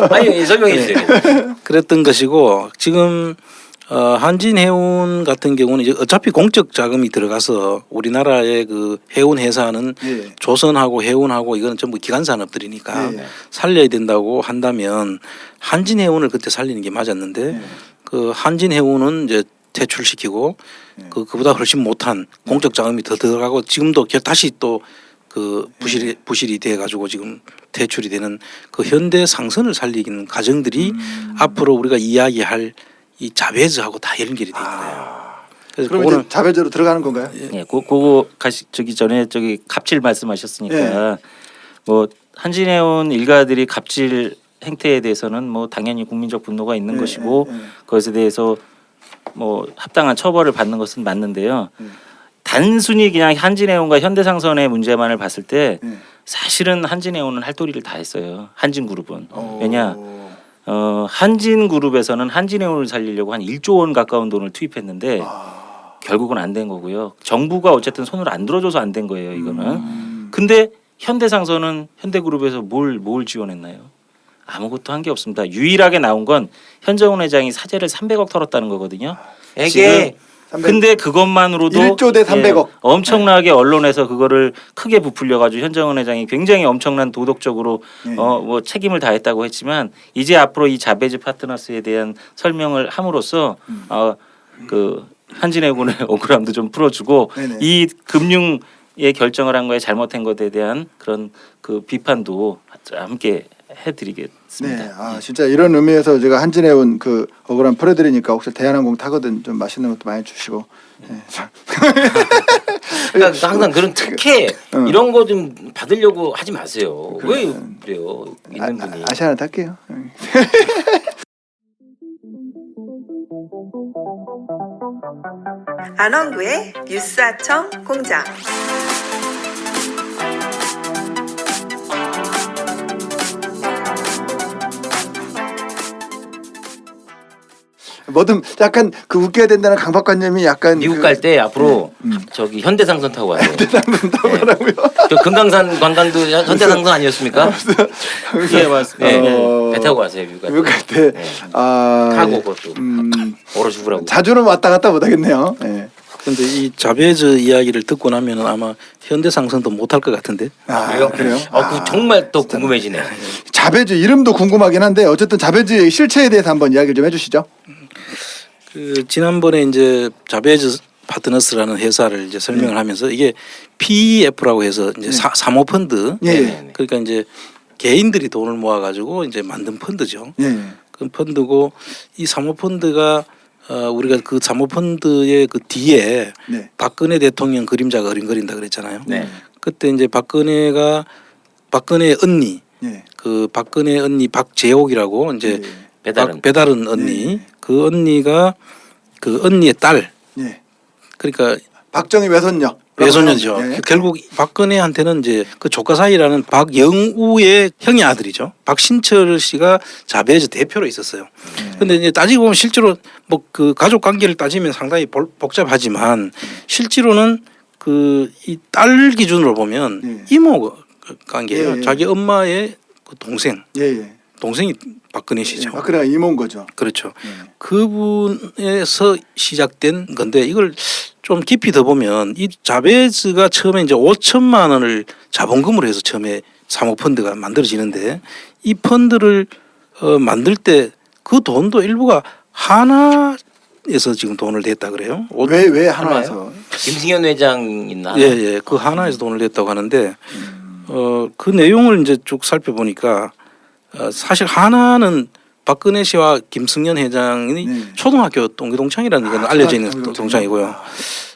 아니 설명해 주세요. 그랬던 것이고 지금 한진해운 같은 경우는 이제 어차피 공적 자금이 들어가서 우리나라의 그 해운 회사는 예. 조선하고 해운하고 이거는 전부 기관 산업들이니까 예. 살려야 된다고 한다면 한진해운을 그때 살리는 게 맞았는데 예. 그 한진해운은 이제 퇴출시키고 그보다 훨씬 못한 공적 자금이 더 들어가고 지금도 다시 또 그 부실이 돼 가지고 지금 퇴출이 되는 그 현대상선을 살리는 과정들이 앞으로 우리가 이야기할 이 자베즈하고 다 연결이 돼 있는 거예요. 그래서 그럼 그거는 이제 자배제로 들어가는 건가요? 예, 그거 전에 갑질 말씀하셨으니까 뭐 한진해운 일가들이 갑질 행태에 대해서는 뭐 당연히 국민적 분노가 있는 것이고 그것에 대해서 뭐 합당한 처벌을 받는 것은 맞는데요. 단순히 그냥 한진해운과 현대상선의 문제만을 봤을 때 사실은 한진해운은 할 도리를 다 했어요. 한진그룹은 왜냐 한진그룹에서는 한진해운을 살리려고 한 1조 원 가까운 돈을 투입했는데 결국은 안 된 거고요. 정부가 어쨌든 손을 안 들어줘서 안 된 거예요. 이거는. 근데 현대상선은 현대그룹에서 뭘 지원했나요? 아무것도 한 게 없습니다. 유일하게 나온 건 현정훈 회장이 사재를 300억 털었다는 거거든요. 에게 근데 그것만으로도 1조 대 300억. 엄청나게 언론에서 그거를 크게 부풀려 가지고 현정훈 회장이 굉장히 엄청난 도덕적으로 뭐 책임을 다했다고 했지만 이제 앞으로 이 자베즈 파트너스에 대한 설명을 함으로써 그 한진해운의 억울함도 좀 풀어주고 네네. 이 금융 결정을 한 거에 잘못한 것에 대한 그런 그 비판도 함께 해드리겠습니다. 네, 진짜 이런 의미에서 제가 한진해 온 그 억울한 프레들이니까 혹시 대한항공 타거든 좀 맛있는 것도 많이 주시고. 네, 참. 그러니까 항상 그런 특혜 이런 거 좀 받으려고 하지 마세요. 왜 그래요? 있는 분이. 아시아나 탈게요. 안원구의 뉴스아청 공장. 뭐든 약간 그 웃겨야 된다는 강박관념이 약간 미국 갈 때 앞으로 저기 현대상선 타고 가세요. 현대상선 타고 가라고요. 저 금강산 관광도 현대상선 아니었습니까? 예, 맞습니다. 배 타고 가세요 미국 갈 때. 미국 갈 때 카고 그것도 얼어 죽으라고. 자주는 왔다 갔다 못 하겠네요. 네. 근데 이 자베즈 이야기를 듣고 나면은 아마 현대상선도 못할 것 같은데. 그래요? 그 정말 또 궁금해지네. 자베즈 이름도 궁금하긴 한데 어쨌든 자베즈의 실체에 대해서 한번 이야기를 좀 해주시죠. 그 지난번에 이제 자베즈 파트너스라는 회사를 이제 설명을 하면서 이게 PEF라고 해서 이제 사모펀드. 예. 그러니까 이제 개인들이 돈을 모아가지고 이제 만든 펀드죠. 예. 그 펀드고 이 사모펀드가 우리가 그 사모펀드의 그 뒤에 네. 박근혜 대통령 그림자가 어린거린다 그랬잖아요. 네. 그때 이제 박근혜 언니, 예. 그 박근혜 언니 박재옥이라고 이제 배다른 언니, 예. 그 언니가 그 언니의 딸, 예. 그러니까 박정희 외손녀. 외손녀죠. 예. 결국 박근혜한테는 이제 그 조카사이라는 박영우의 형의 아들이죠. 박신철 씨가 자베즈 대표로 있었어요. 그런데 이제 따지고 보면 실제로 뭐 그 가족 관계를 따지면 상당히 복잡하지만 실제로는 그 이 딸 기준으로 보면 이모 관계예요. 예. 자기 엄마의 그 동생, 예. 동생이 박근혜 씨죠. 박근혜가 이모인 거죠. 그렇죠. 그분에서 시작된 건데 이걸 좀 깊이 더 보면 이 자베즈가 처음에 이제 5천만 원을 자본금으로 해서 처음에 사모펀드가 만들어지는데 이 펀드를 만들 때 그 돈도 일부가 하나에서 지금 돈을 냈다 그래요. 왜 하나에서? 김승현 회장 있나? 예. 그 하나에서 돈을 냈다고 하는데 그 내용을 이제 쭉 살펴보니까 사실 하나는 박근혜 씨와 김승현 회장이 초등학교 동기동창이라는 건 알려져 있는 동창이고요.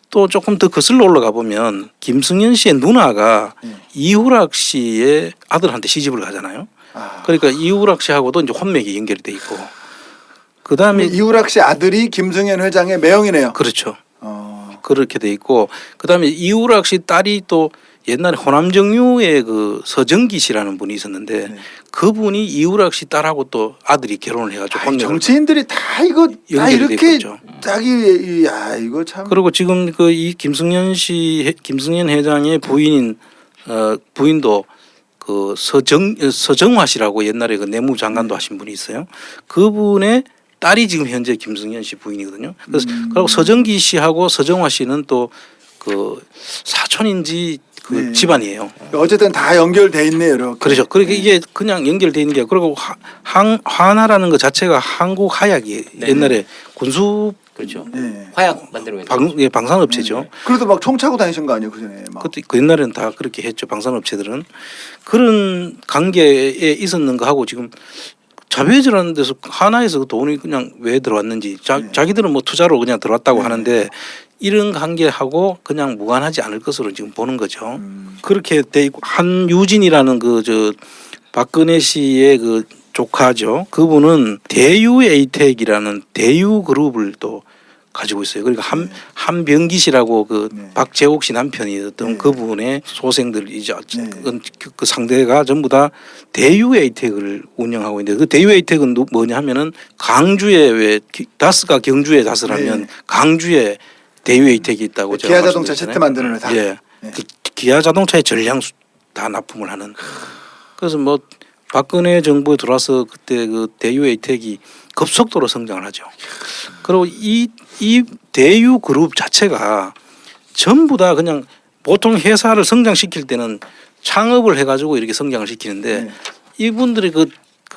또 조금 더 거슬러 올라가 보면 김승현 씨의 누나가 이후락 씨의 아들한테 시집을 가잖아요. 그러니까 이후락 씨하고도 이제 혼맥이 연결이 돼 있고. 그다음에 이후락 씨 아들이 김승현 회장의 매형이네요. 그렇죠. 그렇게 돼 있고 그다음에 이후락 씨 딸이 또 옛날에 호남정유의 그 서정기 씨라는 분이 있었는데 그분이 이후락 씨 딸하고 또 아들이 결혼을 해가지고 정치인들이 다 이거 다 이렇게 자기 이거 참. 그리고 지금 그 이 김승현 회장의 부인인 부인도 그 서정화 씨라고 옛날에 그 내무장관도 하신 분이 있어요. 그분의 딸이 지금 현재 김승현 씨 부인이거든요. 그래서 그리고 서정기 씨하고 서정화 씨는 또 그 사촌인지 그 집안이에요. 어쨌든 다 연결돼 있네요. 이렇게. 그렇죠. 그러니까 이게 그냥 연결돼 있는 게 그리고 화나라는 것 자체가 한국 하약이 옛날에 군수 그렇죠. 화약 만들고 방산업체죠. 그래도 막 총 차고 다니신 거 아니에요, 그 전에? 그때 그 옛날에는 다 그렇게 했죠. 방산업체들은 그런 관계에 있었는 거 하고 지금 자베즈라는 데서 하나에서 그 돈이 그냥 왜 들어왔는지 자기들은 뭐 투자로 그냥 들어왔다고 하는데 이런 관계하고 그냥 무관하지 않을 것으로 지금 보는 거죠. 그렇게 돼 있고 한유진이라는 그 저 박근혜 씨의 그 조카죠. 그분은 대유 에이텍이라는 대유 그룹을 또 가지고 있어요. 그러니까 한병기 씨라고 그 박재옥 씨 남편이었던 그분의 소생들이죠. 그 상대가 전부 다 대유 에이텍을 운영하고 있는데 그 대유 에이텍은 뭐냐 하면은 강주에 왜 다스가 경주에 다스를 하면 강주에 대유 에이텍이 있다고 제가 기아 자동차 시트 만드는 회사. 예. 그 기아 자동차의 전량 다 납품을 하는. 그래서 뭐 박근혜 정부에 들어와서 그때 그 대유 에이텍이 급속도로 성장을 하죠. 그리고 이 대유 그룹 자체가 전부 다 그냥 보통 회사를 성장시킬 때는 창업을 해가지고 이렇게 성장을 시키는데 이분들이 그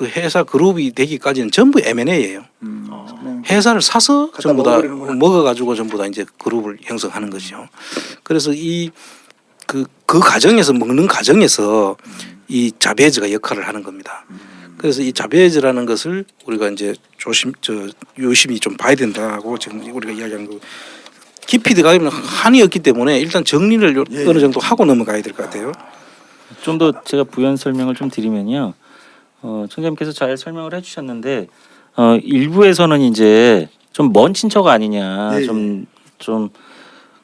회사 그룹이 되기까지는 전부 M&A예요. 회사를 사서 전부 다 먹어가지고 전부 다 이제 그룹을 형성하는 거죠. 그래서 이 그 과정에서 먹는 과정에서 이 자베이즈가 역할을 하는 겁니다. 그래서 이 자베이즈라는 것을 우리가 이제 유심히 좀 봐야 된다고 지금 우리가 이야기하는 거. 깊이 들어가면 한이 없기 때문에 일단 정리를 어느 정도 하고 넘어가야 될 것 같아요. 좀 더 제가 부연 설명을 좀 드리면요. 총장님께서 잘 설명을 해주셨는데 일부에서는 이제 좀 먼 친척 아니냐, 좀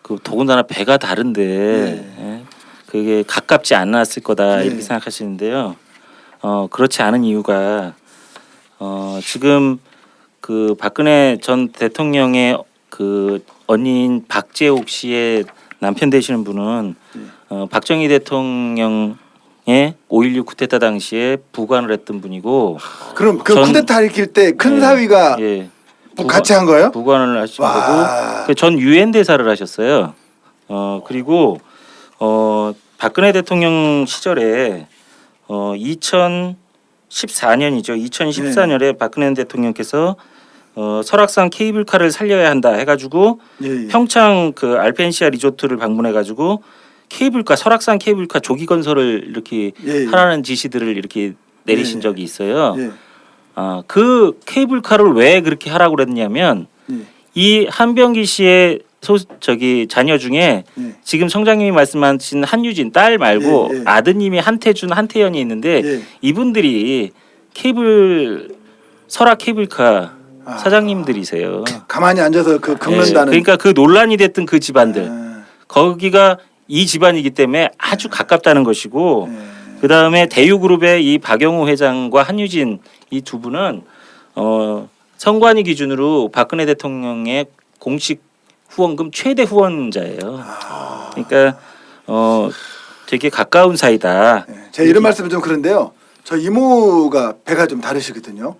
그 더군다나 배가 다른데 예? 그게 가깝지 않았을 거다 이렇게 생각하시는데요. 그렇지 않은 이유가 지금 그 박근혜 전 대통령의 그 언니인 박재옥 씨의 남편 되시는 분은 박정희 대통령의 5.16 쿠데타 당시에 부관을 했던 분이고 그럼 그 쿠데타 일으킬 때 큰 사위가 뭐 같이 한 거예요? 부관을 하신 거고 그 전 유엔 대사를 하셨어요. 그리고 박근혜 대통령 시절에 2014년이죠. 2014년에 박근혜 대통령께서 설악산 케이블카를 살려야 한다 해가지고 평창 그 알펜시아 리조트를 방문해가지고 설악산 케이블카 조기 건설을 이렇게 하라는 지시들을 이렇게 내리신 적이 있어요. 그 케이블카를 왜 그렇게 하라고 그랬냐면 이 한병기 씨의 자녀 중에 지금 청장님이 말씀하신 한유진 딸 말고 아드님이 한태준, 한태연이 있는데 이분들이 설악 케이블카 사장님들이세요. 가만히 앉아서 그 긁는다는. 그러니까 그 논란이 됐던 그 집안들 거기가 이 집안이기 때문에 아주 가깝다는 것이고 그 다음에 대유그룹의 이 박영우 회장과 한유진 이 두 분은 선관위 기준으로 박근혜 대통령의 공식 후원금 최대 후원자예요. 그러니까 되게 가까운 사이다. 제가 이런 말씀은 좀 그런데요. 저 이모가 배가 좀 다르시거든요.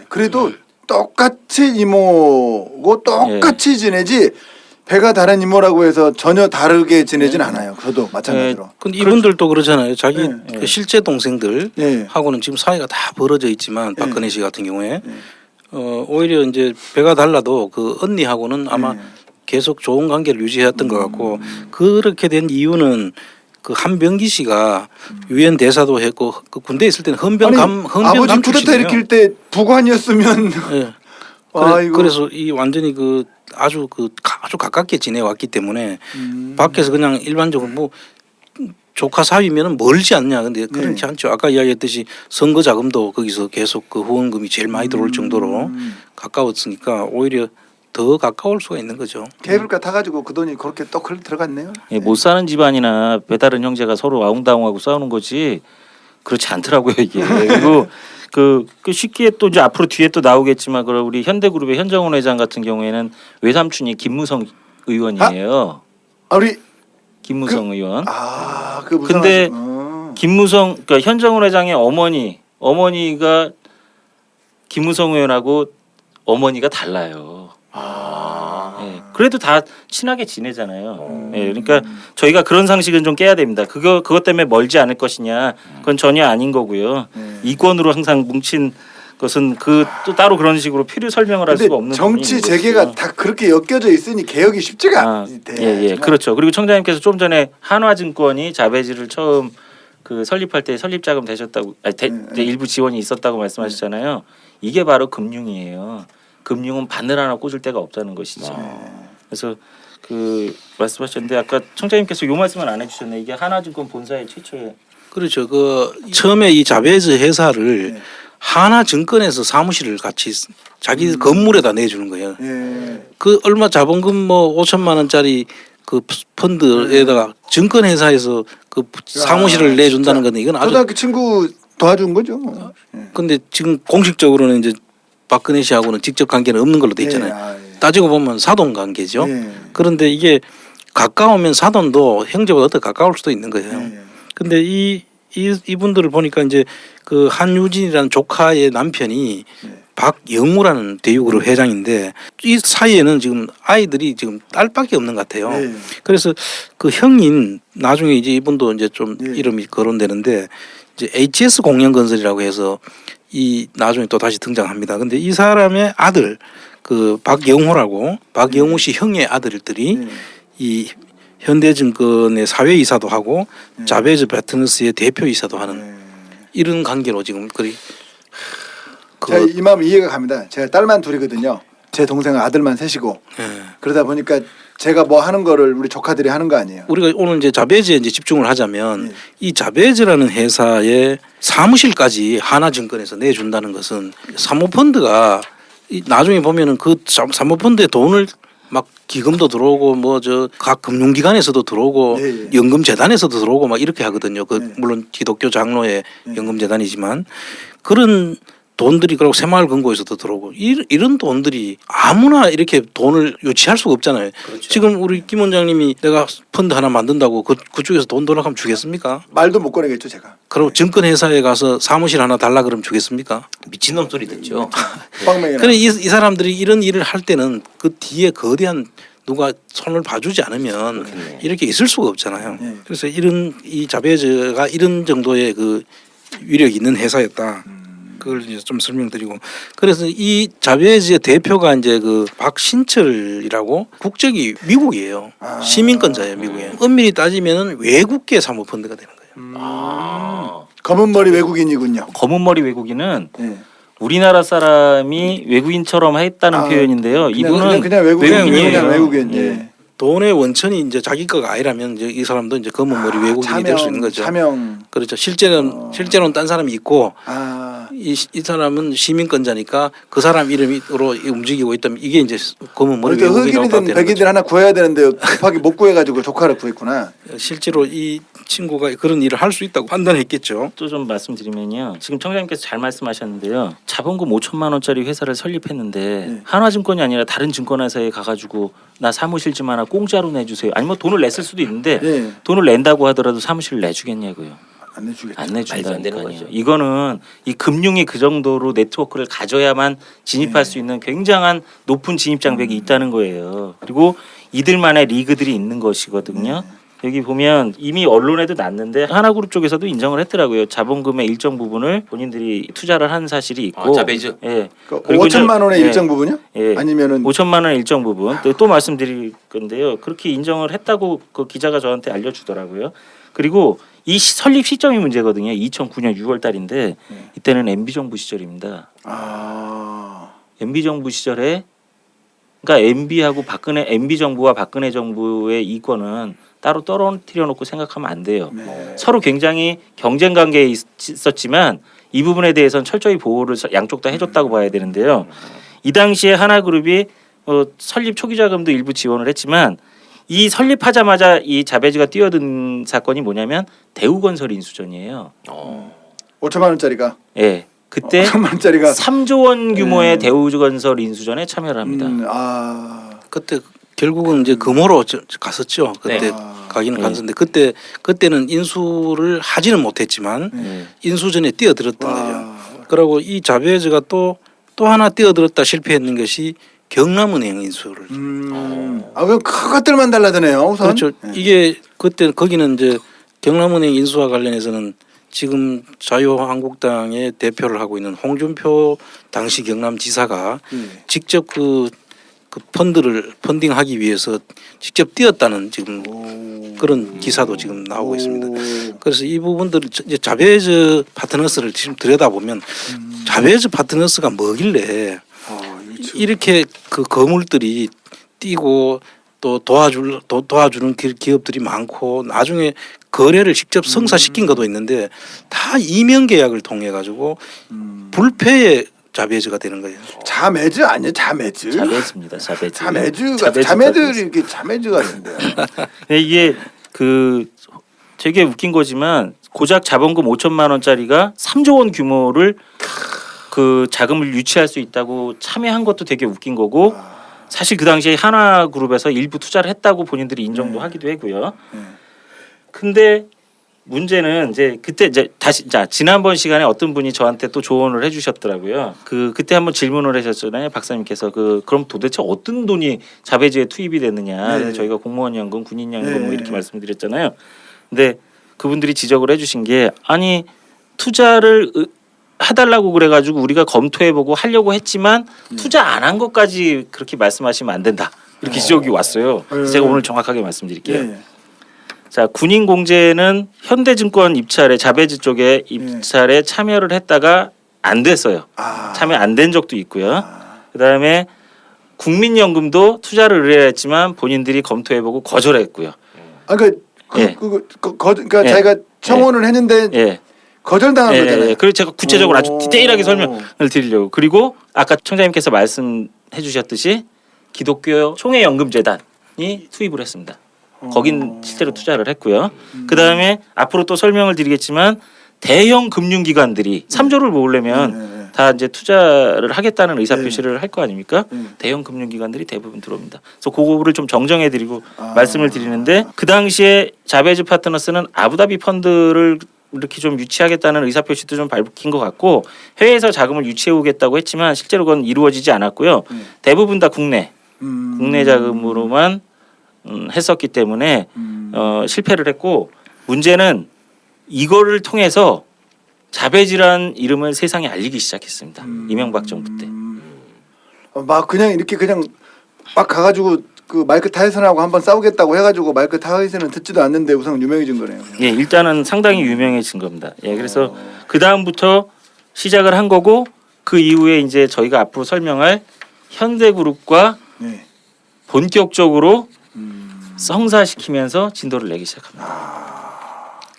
그래도 똑같이 이모고 똑같이 지내지 배가 다른 이모라고 해서 전혀 다르게 지내진 않아요. 저도 마찬가지로. 근데 이분들도 그러잖아요. 자기 그 실제 동생들 하고는 지금 사이가 다 벌어져 있지만 박근혜 씨 같은 경우에 오히려 이제 배가 달라도 그 언니하고는 아마 계속 좋은 관계를 유지했던 것 같고 그렇게 된 이유는 그 한병기 씨가 유엔 대사도 했고 그 군대에 있을 때는 헌병감 아버지 쿠데타 일으킬 때 부관이었으면 그래서 이 완전히 아주 가깝게 지내왔기 때문에 밖에서 그냥 일반적으로 뭐 조카 사위면은 멀지 않냐. 근데 그렇지 않죠. 아까 이야기했듯이 선거 자금도 거기서 계속 그 후원금이 제일 많이 들어올 정도로 가까웠으니까 오히려 더 가까울 수가 있는 거죠. 케이블카 타가지고 그 돈이 그렇게 또 들어갔네요. 못 사는 집안이나 배다른 형제가 서로 아웅다웅하고 싸우는 거지 그렇지 않더라고요 이게. 그리고 그 쉽게 또 이제 앞으로 뒤에 또 나오겠지만 우리 현대그룹의 현정훈 회장 같은 경우에는 외삼촌이 김무성 의원이에요. 우리 김무성 의원. 근데 김무성 그러니까 현정훈 회장의 어머니가 김무성 의원하고 어머니가 달라요. 그래도 다 친하게 지내잖아요. 그러니까 저희가 그런 상식은 좀 깨야 됩니다. 그것 때문에 멀지 않을 것이냐 그건 전혀 아닌 거고요. 이권으로 항상 뭉친 것은 또 따로 그런 식으로 필요 설명을 할 수가 없는 정치 재계가 다 그렇게 엮여져 있으니 개혁이 쉽지가 예, 그렇죠. 그리고 청장님께서 좀 전에 한화증권이 자베지를 처음 그 설립할 때 설립자금 되셨다고 일부 지원이 있었다고 말씀하셨잖아요. 이게 바로 금융이에요. 금융은 바늘 하나 꽂을 데가 없다는 것이죠. 그래서 그 말씀하셨는데 아까 청장님께서 요 말씀은 안 해주셨네. 이게 하나증권 본사의 최초의 그렇죠. 처음에 이 자베즈 회사를 하나증권에서 사무실을 같이 자기 건물에다 내주는 거예요. 그 얼마 자본금 뭐 5천만 원짜리 그 펀드에다가 증권회사에서 그 사무실을 내준다는 건데 이건 아주 초등학교 친구 도와준 거죠. 근데 지금 공식적으로는 이제 박근혜 씨하고는 직접 관계는 없는 걸로 돼 있잖아요. 따지고 보면 사돈 관계죠. 그런데 이게 가까우면 사돈도 형제보다 더 가까울 수도 있는 거예요. 근데 이분들을 보니까 이제 그 한유진이라는 조카의 남편이 박영우라는 대유그룹 회장인데 이 사이에는 지금 아이들이 지금 딸밖에 없는 것 같아요. 그래서 그 형인 나중에 이제 이분도 이제 좀 이름이 거론되는데 이제 HS 공영건설이라고 해서 이 나중에 또 다시 등장합니다. 근데 이 사람의 아들 그 박영우 씨 형의 아들들이 이 현대증권의 사회이사도 하고 자베즈 파트너스의 대표이사도 하는 이런 관계로 지금 거의 제가 이 마음 이해가 갑니다. 제가 딸만 둘이거든요. 제 동생은 아들만 셋이고 그러다 보니까 제가 뭐 하는 거를 우리 조카들이 하는 거 아니에요. 우리가 오늘 이제 자베즈에 이제 집중을 하자면 이 자베즈라는 회사의 사무실까지 하나증권에서 내준다는 것은 사모펀드가 나중에 보면은 그 사모펀드에 돈을 막 기금도 들어오고 뭐 저 각 금융기관에서도 들어오고 연금재단에서도 들어오고 막 이렇게 하거든요. 그 물론 기독교 장로의 연금재단이지만 그런 돈들이 그리고 새마을금고에서도 들어오고 이런 돈들이 아무나 이렇게 돈을 유치할 수가 없잖아요. 그렇죠. 지금 우리 김 원장님이 내가 펀드 하나 만든다고 그쪽에서 돈 돌아가면 주겠습니까? 말도 못 꺼내겠죠 제가. 그리고 증권회사에 가서 사무실 하나 달라 그러면 주겠습니까? 미친놈 소리 듣죠. 빵맹이나. 그래 이 사람들이 이런 일을 할 때는 그 뒤에 거대한 누가 손을 봐주지 않으면 그렇겠네. 이렇게 있을 수가 없잖아요. 그래서 이 자베즈가 이런 정도의 그 위력이 있는 회사였다. 그걸 이제 좀 설명드리고 그래서 이 자베즈의 대표가 이제 그 박신철이라고 국적이 미국이에요. 시민권자예요, 미국에. 엄밀히 따지면은 외국계 사모펀드가 되는 거예요. 검은 머리 외국인이군요. 검은 머리 외국인은 네. 우리나라 사람이 외국인처럼 했다는 표현인데요. 이분은 그냥 외국인이에요. 그냥 외국인. 예. 돈의 원천이 이제 자기 거가 아니라면 이제 이 사람도 이제 검은 머리 외국인이 될 수 있는 거죠. 차명. 그렇죠. 실제로는 딴 사람이 있고 이 사람은 시민권자니까 그 사람 이름으로 움직이고 있다면 이게 이제 검은 머리 그러니까 외국인이라고 흑인이든 되는 백이든 거죠. 하나 구해야 되는데 급하게 못 구해가지고 조카를 구했구나. 실제로 이 친구가 그런 일을 할 수 있다고 판단했겠죠. 또 좀 말씀드리면요. 지금 청장님께서 잘 말씀하셨는데요. 자본금 5천만 원짜리 회사를 설립했는데 한화증권이 아니라 다른 증권회사에 가가지고 나 사무실 좀 하나 공짜로 내주세요. 아니면 돈을 냈을 수도 있는데 돈을 낸다고 하더라도 사무실을 내주겠냐고요. 안 내주겠죠. 안 말도 안 되는 내준다니까요. 거죠. 이거는 이 금융이 그 정도로 네트워크를 가져야만 진입할 수 있는 굉장한 높은 진입 장벽이 있다는 거예요. 그리고 이들만의 리그들이 있는 것이거든요. 여기 보면 이미 언론에도 났는데 하나그룹 쪽에서도 인정을 했더라고요. 자본금의 일정 부분을 본인들이 투자를 한 사실이 있고. 자베즈. 예. 그러니까 그리고 이제- 5천만 원의 예. 일정 부분요? 예. 아니면은 5천만 원 일정 부분 또 말씀드릴 건데요. 그렇게 인정을 했다고 그 기자가 저한테 알려주더라고요. 그리고 이 설립 시점이 문제거든요. 2009년 6월 달인데 이때는 MB 정부 시절입니다. MB 정부 시절에 그러니까 MB하고 MB 정부와 박근혜 정부의 이권은 따로 떨어뜨려 놓고 생각하면 안 돼요. 서로 굉장히 경쟁 관계에 있었지만 이 부분에 대해서는 철저히 보호를 양쪽 다 해줬다고 봐야 되는데요. 이 당시에 하나그룹이 설립 초기 자금도 일부 지원을 했지만 이 설립하자마자 이 자베즈가 뛰어든 사건이 뭐냐면 대우건설 인수전이에요. 5천만 원짜리가. 예. 그때 5천만 원짜리가 3조 원 규모의 대우건설 인수전에 참여를 합니다. 그때 결국은 이제 금호로 갔었죠. 그때 가기는 갔었는데 그때는 인수를 하지는 못했지만 인수전에 뛰어들었던 거죠. 그리고 이 자베즈가 또 하나 뛰어들었다 실패했는 것이 경남은행 인수를. 그럼 그것들만 달라드네요. 우선. 그렇죠. 이게 그때 거기는 이제 경남은행 인수와 관련해서는 지금 자유한국당의 대표를 하고 있는 홍준표 당시 경남지사가 직접 그 펀드를 펀딩하기 위해서 직접 뛰었다는 지금 그런 기사도 지금 나오고 있습니다. 그래서 이 부분들을 이제 자베즈 파트너스를 지금 들여다보면 자베즈 파트너스가 뭐길래 이렇게 그 거물들이 뛰고 또 도와주는 기업들이 많고 나중에 거래를 직접 성사시킨 것도 있는데 다 이명 계약을 통해 가지고 불패의 자베즈가 되는 거예요. 자매즈 아니에요? 자매즈? 자베즈입니다. 자베즈. 자매들이 이렇게 자매즈 같은데요. 네, 이게 그 되게 웃긴 거지만 고작 자본금 5천만 원짜리가 3조 원 규모를 그 자금을 유치할 수 있다고 참여한 것도 되게 웃긴 거고 사실 그 당시에 하나그룹에서 일부 투자를 했다고 본인들이 인정도 하기도 했고요. 근데 문제는 이제 그때 이제 다시 지난번 시간에 어떤 분이 저한테 또 조언을 해주셨더라고요. 그때 한번 질문을 하셨잖아요, 박사님께서. 그럼 도대체 어떤 돈이 자베즈에 투입이 됐느냐? 저희가 공무원 연금, 군인 연금 뭐 이렇게 말씀드렸잖아요. 근데 그분들이 지적을 해주신 게 아니 투자를 해달라고 그래가지고 우리가 검토해보고 하려고 했지만 투자 안 한 것까지 그렇게 말씀하시면 안 된다. 이렇게 지적이 왔어요. 그래서 제가 오늘 정확하게 말씀드릴게요. 예. 자, 군인 공제는 현대증권 입찰에 자베즈 쪽에 입찰에 참여를 했다가 안 됐어요. 참여 안 된 적도 있고요. 그다음에 국민연금도 투자를 의뢰했지만 본인들이 검토해보고 거절했고요. 그러니까 예. 자기가 청원을 했는데 예. 거절당한 거잖아요. 그래서 제가 구체적으로 아주 디테일하게 설명을 드리려고. 그리고 아까 청장님께서 말씀해 주셨듯이 기독교 총회연금재단이 투입을 했습니다. 거긴 실제로 투자를 했고요. 그다음에 앞으로 또 설명을 드리겠지만 대형 금융기관들이 3조를 모으려면 다 이제 투자를 하겠다는 의사 표시를 할 거 아닙니까? 대형 금융기관들이 대부분 들어옵니다. 그래서 그거를 좀 정정해 드리고 말씀을 드리는데 그 당시에 자베즈 파트너스는 아부다비 펀드를 이렇게 좀 유치하겠다는 의사 표시도 좀 밝힌 것 같고 해외에서 자금을 유치해 오겠다고 했지만 실제로 그건 이루어지지 않았고요. 대부분 다 국내 자금으로만 했었기 때문에 실패를 했고 문제는 이거를 통해서 자베즈란 이름을 세상에 알리기 시작했습니다. 이명박 정부 때. 막 그냥 이렇게 그냥 막 가가지고 그 마이크 타이슨하고 한번 싸우겠다고 해가지고 마이크 타이슨은 듣지도 않는데 우선 유명해진 거네요. 예, 일단은 상당히 유명해진 겁니다. 예, 그래서 그 다음부터 시작을 한 거고 그 이후에 이제 저희가 앞으로 설명할 현대그룹과 네. 본격적으로 성사시키면서 진도를 내기 시작합니다.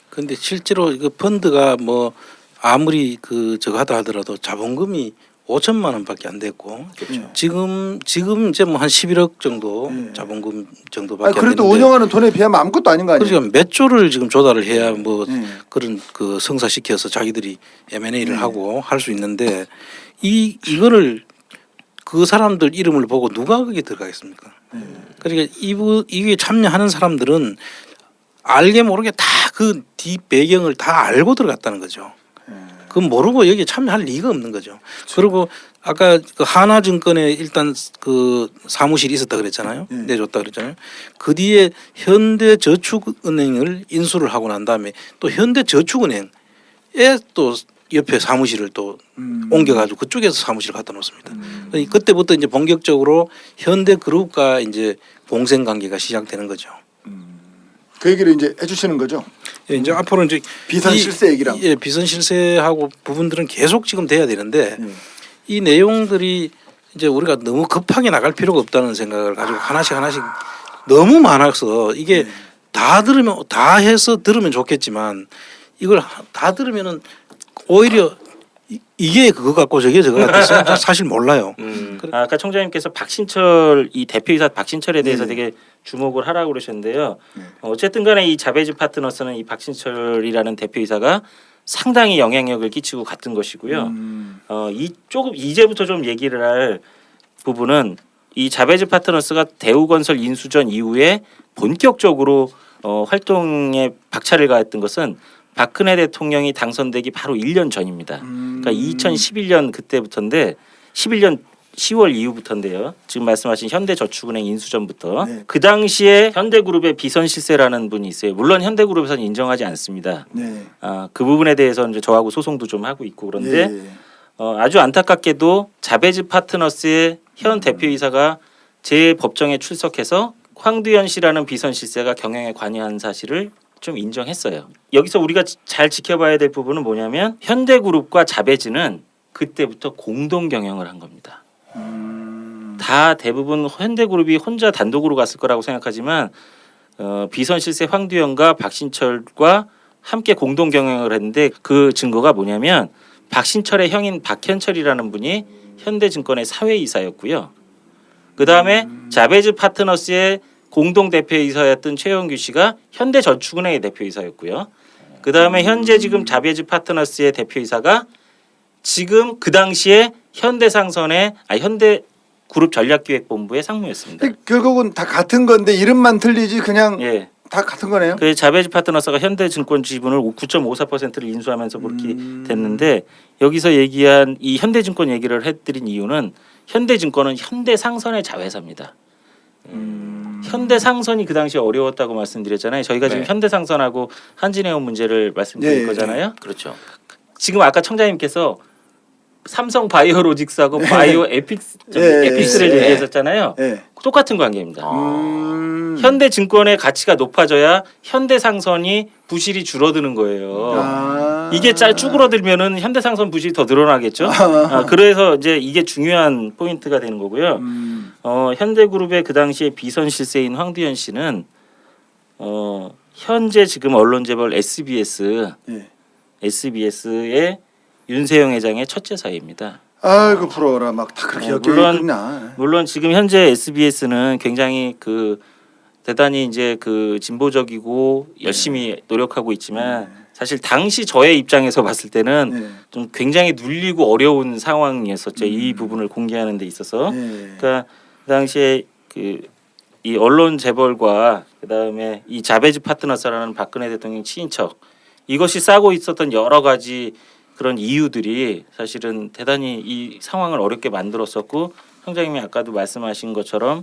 근데 실제로 이거 펀드가 뭐 아무리 그 저거 하다 하더라도 자본금이 5천만 원밖에 안 됐고 지금 이제 뭐 한 11억 정도 자본금 정도밖에 안 됐는데 그래도 운영하는 돈에 비하면 아무것도 아닌 거 아니에요? 그러니까 몇 조를 지금 조달을 해야 뭐 그런 그 성사시켜서 자기들이 M&A를 하고 할 수 있는데 이거를 그 사람들 이름을 보고 누가 거기에 들어가겠습니까? 그러니까 이게 참여하는 사람들은 알게 모르게 다 그 뒷 배경을 다 알고 들어갔다는 거죠. 그 모르고 여기에 참여할 리가 없는 거죠. 그리고 아까 그 하나증권에 일단 그 사무실이 있었다 그랬잖아요. 내줬다 그랬잖아요. 그 뒤에 현대저축은행을 인수를 하고 난 다음에 또 현대저축은행에 또 옆에 사무실을 또 옮겨가지고 그쪽에서 사무실을 갖다 놓습니다. 그때부터 이제 본격적으로 현대그룹과 이제 공생 관계가 시작되는 거죠. 그 얘기를 이제 해주시는 거죠? 예, 이제 앞으로 이제 비선 실세 얘기랑. 예, 비선 실세하고 부분들은 계속 지금 돼야 되는데 이 내용들이 이제 우리가 너무 급하게 나갈 필요가 없다는 생각을 가지고 하나씩 너무 많아서 이게 다 들으면 다 해서 들으면 좋겠지만 이걸 다 들으면은 오히려 이게 그거 같고 저게 저거 같아서 사실 몰라요. 아까 총장님께서 박신철 이 대표이사 박신철에 대해서 되게 주목을 하라고 그러셨는데요. 어쨌든 간에 이 자베즈 파트너스는 이 박신철이라는 대표이사가 상당히 영향력을 끼치고 갔던 것이고요. 이 조금 이제부터 좀 얘기를 할 부분은 이 자베즈 파트너스가 대우건설 인수전 이후에 본격적으로 활동에 박차를 가했던 것은 박근혜 대통령이 당선되기 바로 1년 전입니다. 그러니까 2011년 그때부터인데 11년 10월 이후부터인데요. 지금 말씀하신 현대저축은행 인수전부터 그 당시에 현대그룹의 비선실세라는 분이 있어요. 물론 현대그룹에서는 인정하지 않습니다. 그 부분에 대해서 이제 저하고 소송도 좀 하고 있고 그런데 아주 안타깝게도 자베즈 파트너스의 현 대표이사가 제 법정에 출석해서 황두현 씨라는 비선실세가 경영에 관여한 사실을 좀 인정했어요. 여기서 우리가 잘 지켜봐야 될 부분은 뭐냐면 현대그룹과 자베즈는 그때부터 공동 경영을 한 겁니다. 다 대부분 현대그룹이 혼자 단독으로 갔을 거라고 생각하지만 비선실세 황두현과 박신철과 함께 공동 경영을 했는데 그 증거가 뭐냐면 박신철의 형인 박현철이라는 분이 현대증권의 사회이사였고요. 그 다음에 자베즈 파트너스의 공동 대표이사였던 최영규 씨가 현대저축은행의 대표이사였고요. 그 다음에 현재 지금 자베즈 파트너스의 대표이사가 지금 그 당시에 현대상선의 현대그룹 전략기획본부의 상무였습니다. 결국은 다 같은 건데 이름만 틀리지 그냥 다 같은 거네요. 그 자베즈 파트너스가 현대증권 지분을 9.54%를 인수하면서 그렇게 됐는데 여기서 얘기한 이 현대증권 얘기를 해드린 이유는 현대증권은 현대상선의 자회사입니다. 현대상선이 그 당시에 어려웠다고 말씀드렸잖아요. 저희가 지금 현대상선하고 한진해운 문제를 말씀드릴 거잖아요. 그렇죠. 지금 아까 청장님께서 삼성 바이오로직스하고 바이오 에픽스를 얘기했었잖아요. 똑같은 관계입니다. 음. 현대증권의 가치가 높아져야 현대상선이 부실이 줄어드는 거예요. 아. 이게 쭈그러들면은 현대상선 부실이 더 늘어나겠죠. 그래서 이제 이게 중요한 포인트가 되는 거고요. 현대그룹의 그 당시에 비선 실세인 황두현 씨는 현재 지금 언론재벌 예. SBS의 윤세영 회장의 첫째 사이입니다. 아이고 부러워라 막 다 그렇게 엮여있구나. 물론 지금 현재 SBS는 굉장히 그 대단히 이제 그 진보적이고 열심히 노력하고 있지만 사실 당시 저의 입장에서 봤을 때는 네. 좀 굉장히 눌리고 어려운 상황이었었죠. 이 부분을 공개하는 데 있어서. 네. 그러니까 그 당시에 그 이 언론 재벌과 그다음에 이 자베즈 파트너스라는 박근혜 대통령 친인척 이것이 싸고 있었던 여러 가지 그런 이유들이 사실은 대단히 이 상황을 어렵게 만들었었고 총장님이 아까도 말씀하신 것처럼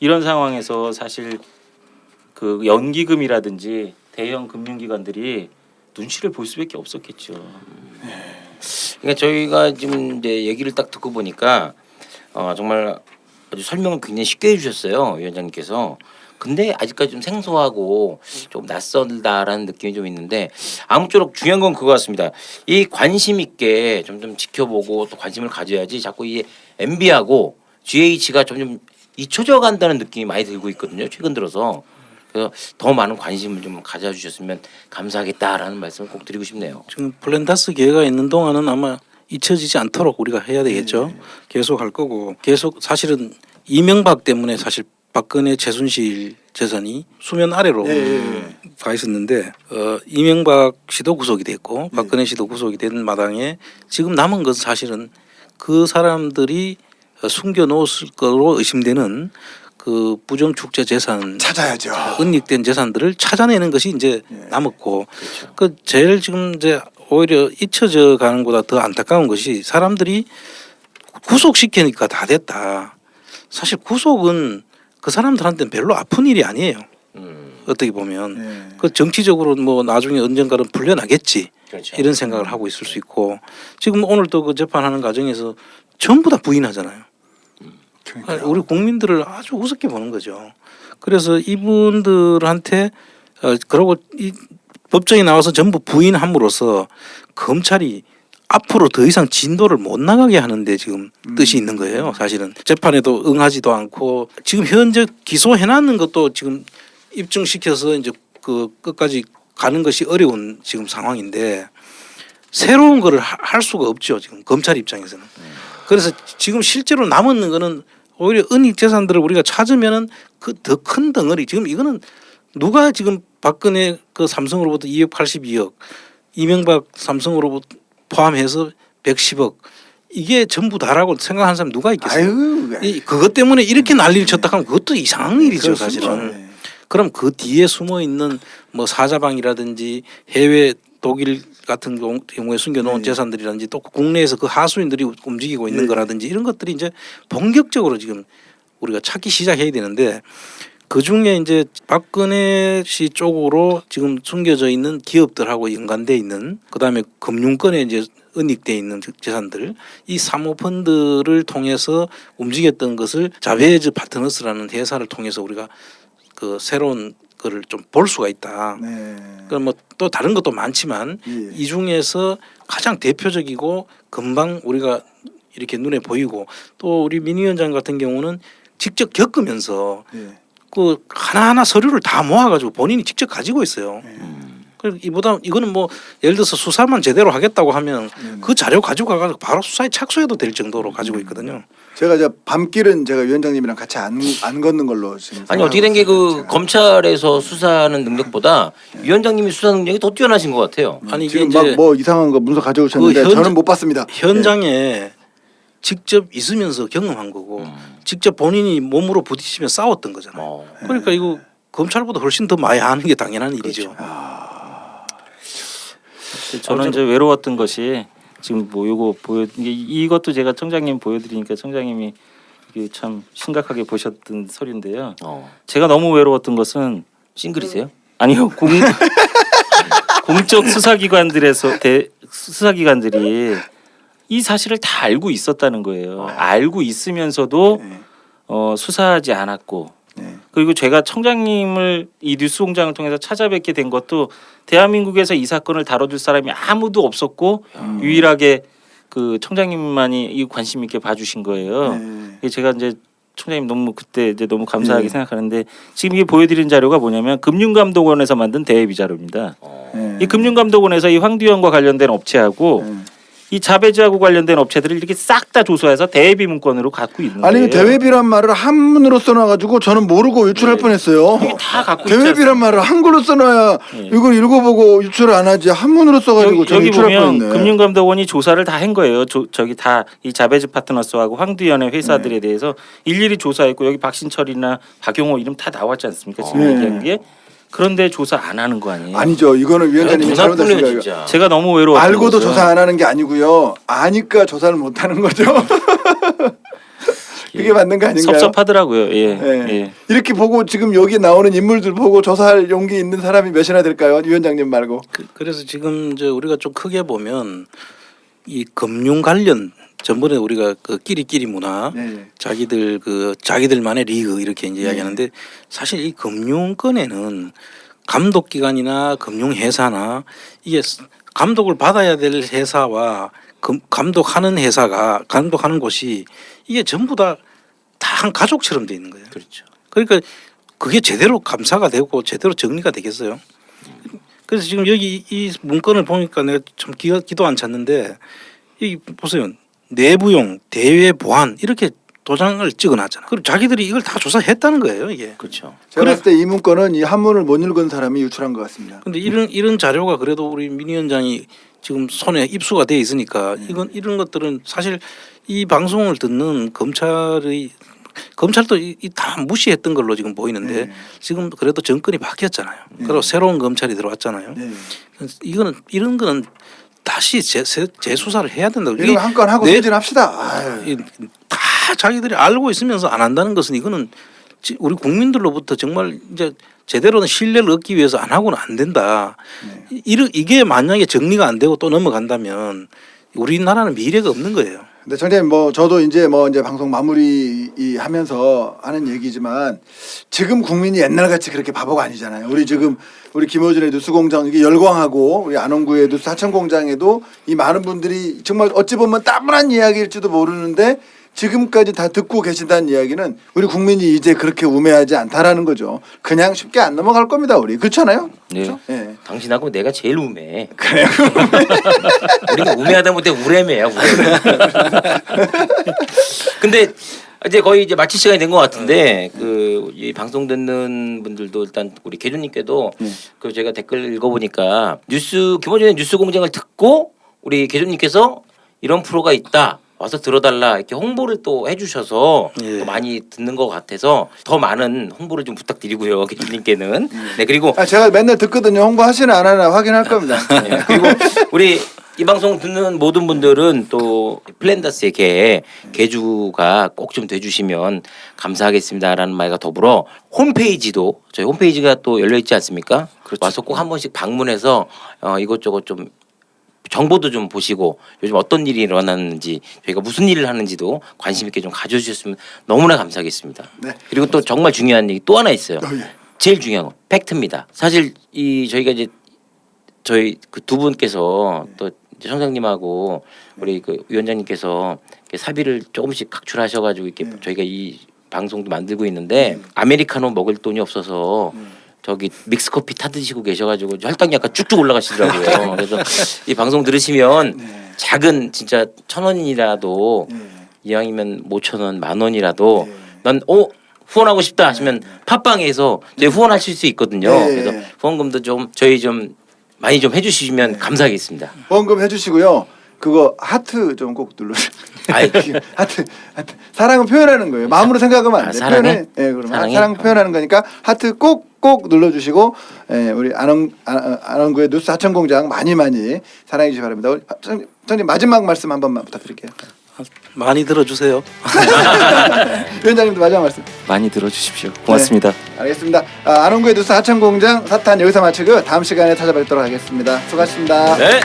이런 상황에서 사실 그 연기금이라든지 대형 금융기관들이 눈치를 볼 수밖에 없었겠죠. 그러니까 저희가 지금 이제 얘기를 딱 듣고 보니까 정말 아주 설명을 굉장히 쉽게 해주셨어요, 위원장님께서. 근데 아직까지 좀 생소하고 좀 낯설다라는 느낌이 좀 있는데 아무쪼록 중요한 건 그거 같습니다. 이 관심 있게 좀 지켜보고 또 관심을 가져야지 자꾸 이 MB하고 GH가 점점 잊혀져 간다는 느낌이 많이 들고 있거든요. 최근 들어서. 그래서 더 많은 관심을 좀 가져주셨으면 감사하겠다라는 말씀을 꼭 드리고 싶네요. 지금 플랜다스 기회가 있는 동안은 아마 잊혀지지 않도록 우리가 해야 되겠죠. 계속 할 거고 계속 사실은 이명박 때문에 사실 박근혜 최순실 재산이 수면 아래로 가 있었는데 이명박 씨도 구속이 됐고 박근혜 씨도 구속이 된 마당에 지금 남은 것은 사실은 그 사람들이 숨겨놓았을 거로 의심되는 그 부정축제 재산 찾아야죠. 은닉된 재산들을 찾아내는 것이 이제 남았고 그 제일 지금 이제 오히려 잊혀져 가는 것보다 더 안타까운 것이 사람들이 구속시키니까 다 됐다. 사실 구속은 그 사람들한테는 별로 아픈 일이 아니에요. 어떻게 보면 그 정치적으로 뭐 나중에 언젠가는 풀려나겠지 그렇죠. 이런 생각을 하고 있을 수 있고 지금 오늘 또 그 재판하는 과정에서 전부 다 부인하잖아요. 우리 국민들을 아주 우습게 보는 거죠. 그래서 이분들한테 그러고 이 법정에 나와서 전부 부인함으로써 검찰이 앞으로 더 이상 진도를 못 나가게 하는데 지금 뜻이 있는 거예요. 사실은 재판에도 응하지도 않고 지금 현재 기소해놨는 것도 지금 입증시켜서 이제 그 끝까지 가는 것이 어려운 지금 상황인데 새로운 거를 할 수가 없죠. 지금 검찰 입장에서는. 그래서 지금 실제로 남은 거는 오히려 은닉 재산들을 우리가 찾으면은 그 더 큰 덩어리 지금 이거는 누가 지금 박근혜 그 삼성으로부터 282억 이명박 삼성으로부터 포함해서 110억 이게 전부 다라고 생각하는 사람 누가 있겠어요? 아유, 그것 때문에 이렇게 난리를 쳤다 하면 그것도 이상한 일이죠 사실은. 네. 그럼 그 뒤에 숨어 있는 뭐 사자방이라든지 해외 독일 같은 경우에 숨겨놓은 재산들이라든지 또 국내에서 그 하수인들이 움직이고 있는 거라든지 이런 것들이 이제 본격적으로 지금 우리가 찾기 시작해야 되는데 그 중에 이제 박근혜 씨 쪽으로 지금 숨겨져 있는 기업들하고 연관돼 있는 그다음에 금융권에 이제 은닉돼 있는 재산들 이 사모펀드를 통해서 움직였던 것을 자베즈 파트너스라는 회사를 통해서 우리가 그 새로운 거를 좀 볼 수가 있다. 네. 그럼 뭐 또 다른 것도 많지만 이 중에서 가장 대표적이고 금방 우리가 이렇게 눈에 보이고 또 우리 민 위원장 같은 경우는 직접 겪으면서 그 하나하나 서류를 다 모아가지고 본인이 직접 가지고 있어요. 그래서 이거는 뭐 예를 들어서 수사만 제대로 하겠다고 하면 그 자료 가지고 가가지고 바로 수사에 착수해도 될 정도로 가지고 있거든요. 제가 이제 밤길은 제가 위원장님이랑 같이 안 걷는 걸로 지금. 아니 어떻게 된 게 그 검찰에서 수사하는 능력보다 위원장님이 수사 능력이 더 뛰어나신 것 같아요. 아니 이게 지금 이제 막 뭐 이상한 거 문서 가져오셨는데 저는 못 봤습니다. 현장에 직접 있으면서 경험한 거고 직접 본인이 몸으로 부딪히며 싸웠던 거잖아요. 그러니까 이거 검찰보다 훨씬 더 많이 아는 게 당연한 일이죠. 저는 이제 외로웠던 것이 지금 뭐 요거 이것도 제가 청장님 보여드리니까 청장님이 이게 참 심각하게 보셨던 소리인데요. 제가 너무 외로웠던 것은 싱글이세요? 아니요 공적 수사기관들이 이 사실을 다 알고 있었다는 거예요. 알고 있으면서도 수사하지 않았고 네. 그리고 제가 청장님을 이 뉴스공장을 통해서 찾아뵙게 된 것도 대한민국에서 이 사건을 다뤄줄 사람이 아무도 없었고 유일하게 그 청장님만이 이 관심 있게 봐주신 거예요. 네. 제가 이제 청장님 너무 그때 이제 너무 감사하게 네. 생각하는데 지금 이게 보여드린 자료가 뭐냐면 금융감독원에서 만든 대외비 자료입니다. 네. 이 금융감독원에서 이 황두영과 관련된 업체하고 네. 이 자배지하고 관련된 업체들을 이렇게 싹 다 조사해서 대외비 문건으로 갖고 있는 거예요. 아니 대외비란 말을 한문으로 써놔가지고 저는 모르고 유출할 네. 뻔했어요. 이게 다 갖고 있지 대외비란 말을 한글로 써놔야 네. 이걸 읽어보고 유출을 안 하지 한문으로 써가지고 저는 여기 유출할 보면 뻔했네. 금융감독원이 조사를 다 한 거예요. 저기 다 이 자베즈 파트너스하고 황두연의 회사들에 대해서 일일이 조사했고 여기 박신철이나 박용호 이름 다 나왔지 않습니까? 지금 네. 얘기한 게. 그런데 조사 안 하는 거 아니에요? 아니죠. 이거는 위원장님이 돈 잘못하신 나쁘네요 거예요. 진짜. 제가 너무 외로웠어요. 알고도 조사 안 하는 게 아니고요. 아니까 조사를 못 하는 거죠. 그게 맞는 거 아닌가요? 섭섭하더라고요. 예. 네. 예. 이렇게 보고 지금 여기 나오는 인물들 보고 조사할 용기 있는 사람이 몇이나 될까요? 위원장님 말고. 그래서 지금 이제 우리가 좀 크게 보면 이 금융 관련 전번에 우리가 그 끼리끼리 문화 네. 자기들만의 리그 이렇게 이제 이야기하는데 사실 이 금융권에는 감독기관이나 금융회사나 이게 감독을 받아야 될 회사와 감독하는 회사가 감독하는 곳이 이게 전부 다 한 가족처럼 돼 있는 거예요. 그렇죠. 그러니까 그게 제대로 감사가 되고 제대로 정리가 되겠어요. 그래서 지금 여기 이 문건을 보니까 내가 참 기도 안 찼는데 이 보세요. 내부용, 대외 보안 이렇게 도장을 찍어놨잖아. 그리고 자기들이 이걸 다 조사했다는 거예요, 이게. 그렇죠. 제가 봤을 때 이 문건은 이 한문을 못 읽은 사람이 유출한 것 같습니다. 근데 이런 자료가 그래도 우리 민 위원장이 지금 손에 입수가 돼 있으니까 이런 것들은 사실 이 방송을 듣는 검찰도 다 무시했던 걸로 지금 보이는데 네. 지금 그래도 정권이 바뀌었잖아요. 그리고 새로운 검찰이 들어왔잖아요. 네. 이런 거는 다시 재수사를 해야 된다고. 이거 한 건 하고 내- 소진합시다. 아유. 다 자기들이 알고 있으면서 안 한다는 것은 이거는 우리 국민들로부터 정말 이제 제대로 신뢰를 얻기 위해서 안 하고는 안 된다. 네. 이게 만약에 정리가 안 되고 또 넘어간다면 우리나라는 미래가 없는 거예요. 근데 청장님 저도 이제 방송 마무리 하면서 하는 얘기지만 지금 국민이 옛날같이 그렇게 바보가 아니잖아요. 우리 김호준의 뉴스공장 이게 열광하고 우리 안원구의 뉴스 하천공장에도 이 많은 분들이 정말 어찌 보면 따분한 이야기일지도 모르는데 지금까지 다 듣고 계신다는 이야기는 우리 국민이 이제 그렇게 우매하지 않다라는 거죠. 그냥 쉽게 안 넘어갈 겁니다. 우리 그렇잖아요. 네. 그렇죠? 네. 당신하고 내가 제일 우매해. 그래요. 우리가 우매하다 못해 우레매야 우레매. 근데 이제 거의 이제 마칠 시간이 된 것 같은데 이 방송 듣는 분들도 일단 우리 계조님께도 그 제가 댓글 읽어보니까 김호준의 뉴스공장을 듣고 우리 계조님께서 이런 프로가 있다. 와서 들어달라 이렇게 홍보를 또 해주셔서 예. 또 많이 듣는 것 같아서 더 많은 홍보를 좀 부탁드리고요 계조님께는. 네 그리고 제가 맨날 듣거든요. 홍보하시나 안 하나 확인할 겁니다. 네, 그리고 우리 이 방송 듣는 모든 분들은 또 플랜다스의 개주가 꼭 좀 돼주시면 감사하겠습니다라는 말과 더불어 홈페이지도 저희 홈페이지가 또 열려 있지 않습니까? 와서 꼭 한 번씩 방문해서 이것저것 좀 정보도 좀 보시고 요즘 어떤 일이 일어나는지 저희가 무슨 일을 하는지도 관심 있게 좀 가져주셨으면 너무나 감사하겠습니다. 네. 그리고 또 정말 중요한 얘기 또 하나 있어요. 예. 제일 중요한 건 팩트입니다. 사실 저희가 이제 저희 그 두 분께서 또 이제 청장님하고 우리 그 위원장님께서 이렇게 사비를 조금씩 각출하셔가지고 이렇게 저희가 이 방송도 만들고 있는데 아메리카노 먹을 돈이 없어서 저기 믹스커피 타드시고 계셔가지고 혈당이 약간 쭉쭉 올라가시더라고요. 그래서 이 방송 들으시면 작은 진짜 1,000원이라도 이왕이면 5,000원, 10,000원이라도 난 후원하고 싶다 하시면 팟빵에서 저희 후원하실 수 있거든요. 네. 그래서 후원금도 좀 저희 좀 많이 좀 해주시면 감사하겠습니다. 후원금 해주시고요. 그거 하트 좀 꼭 눌러주세요. 아이, 하트 사랑은 표현하는 거예요. 마음으로 생각하면 안 돼. 사랑해? 그럼 사랑해? 사랑 표현하는 거니까 하트 꼭 눌러주시고 우리 안원구의 뉴스 하천공장 많이 사랑해 주시기 바랍니다. 우리 청장님 마지막 말씀 한 번만 부탁드릴게요. 많이 들어주세요. 위원장님도 마지막 말씀. 많이 들어주십시오. 고맙습니다. 알겠습니다. 안원구의 뉴스 하천공장 사탄 여기서 마치고 다음 시간에 찾아뵙도록 하겠습니다. 수고하셨습니다. 네.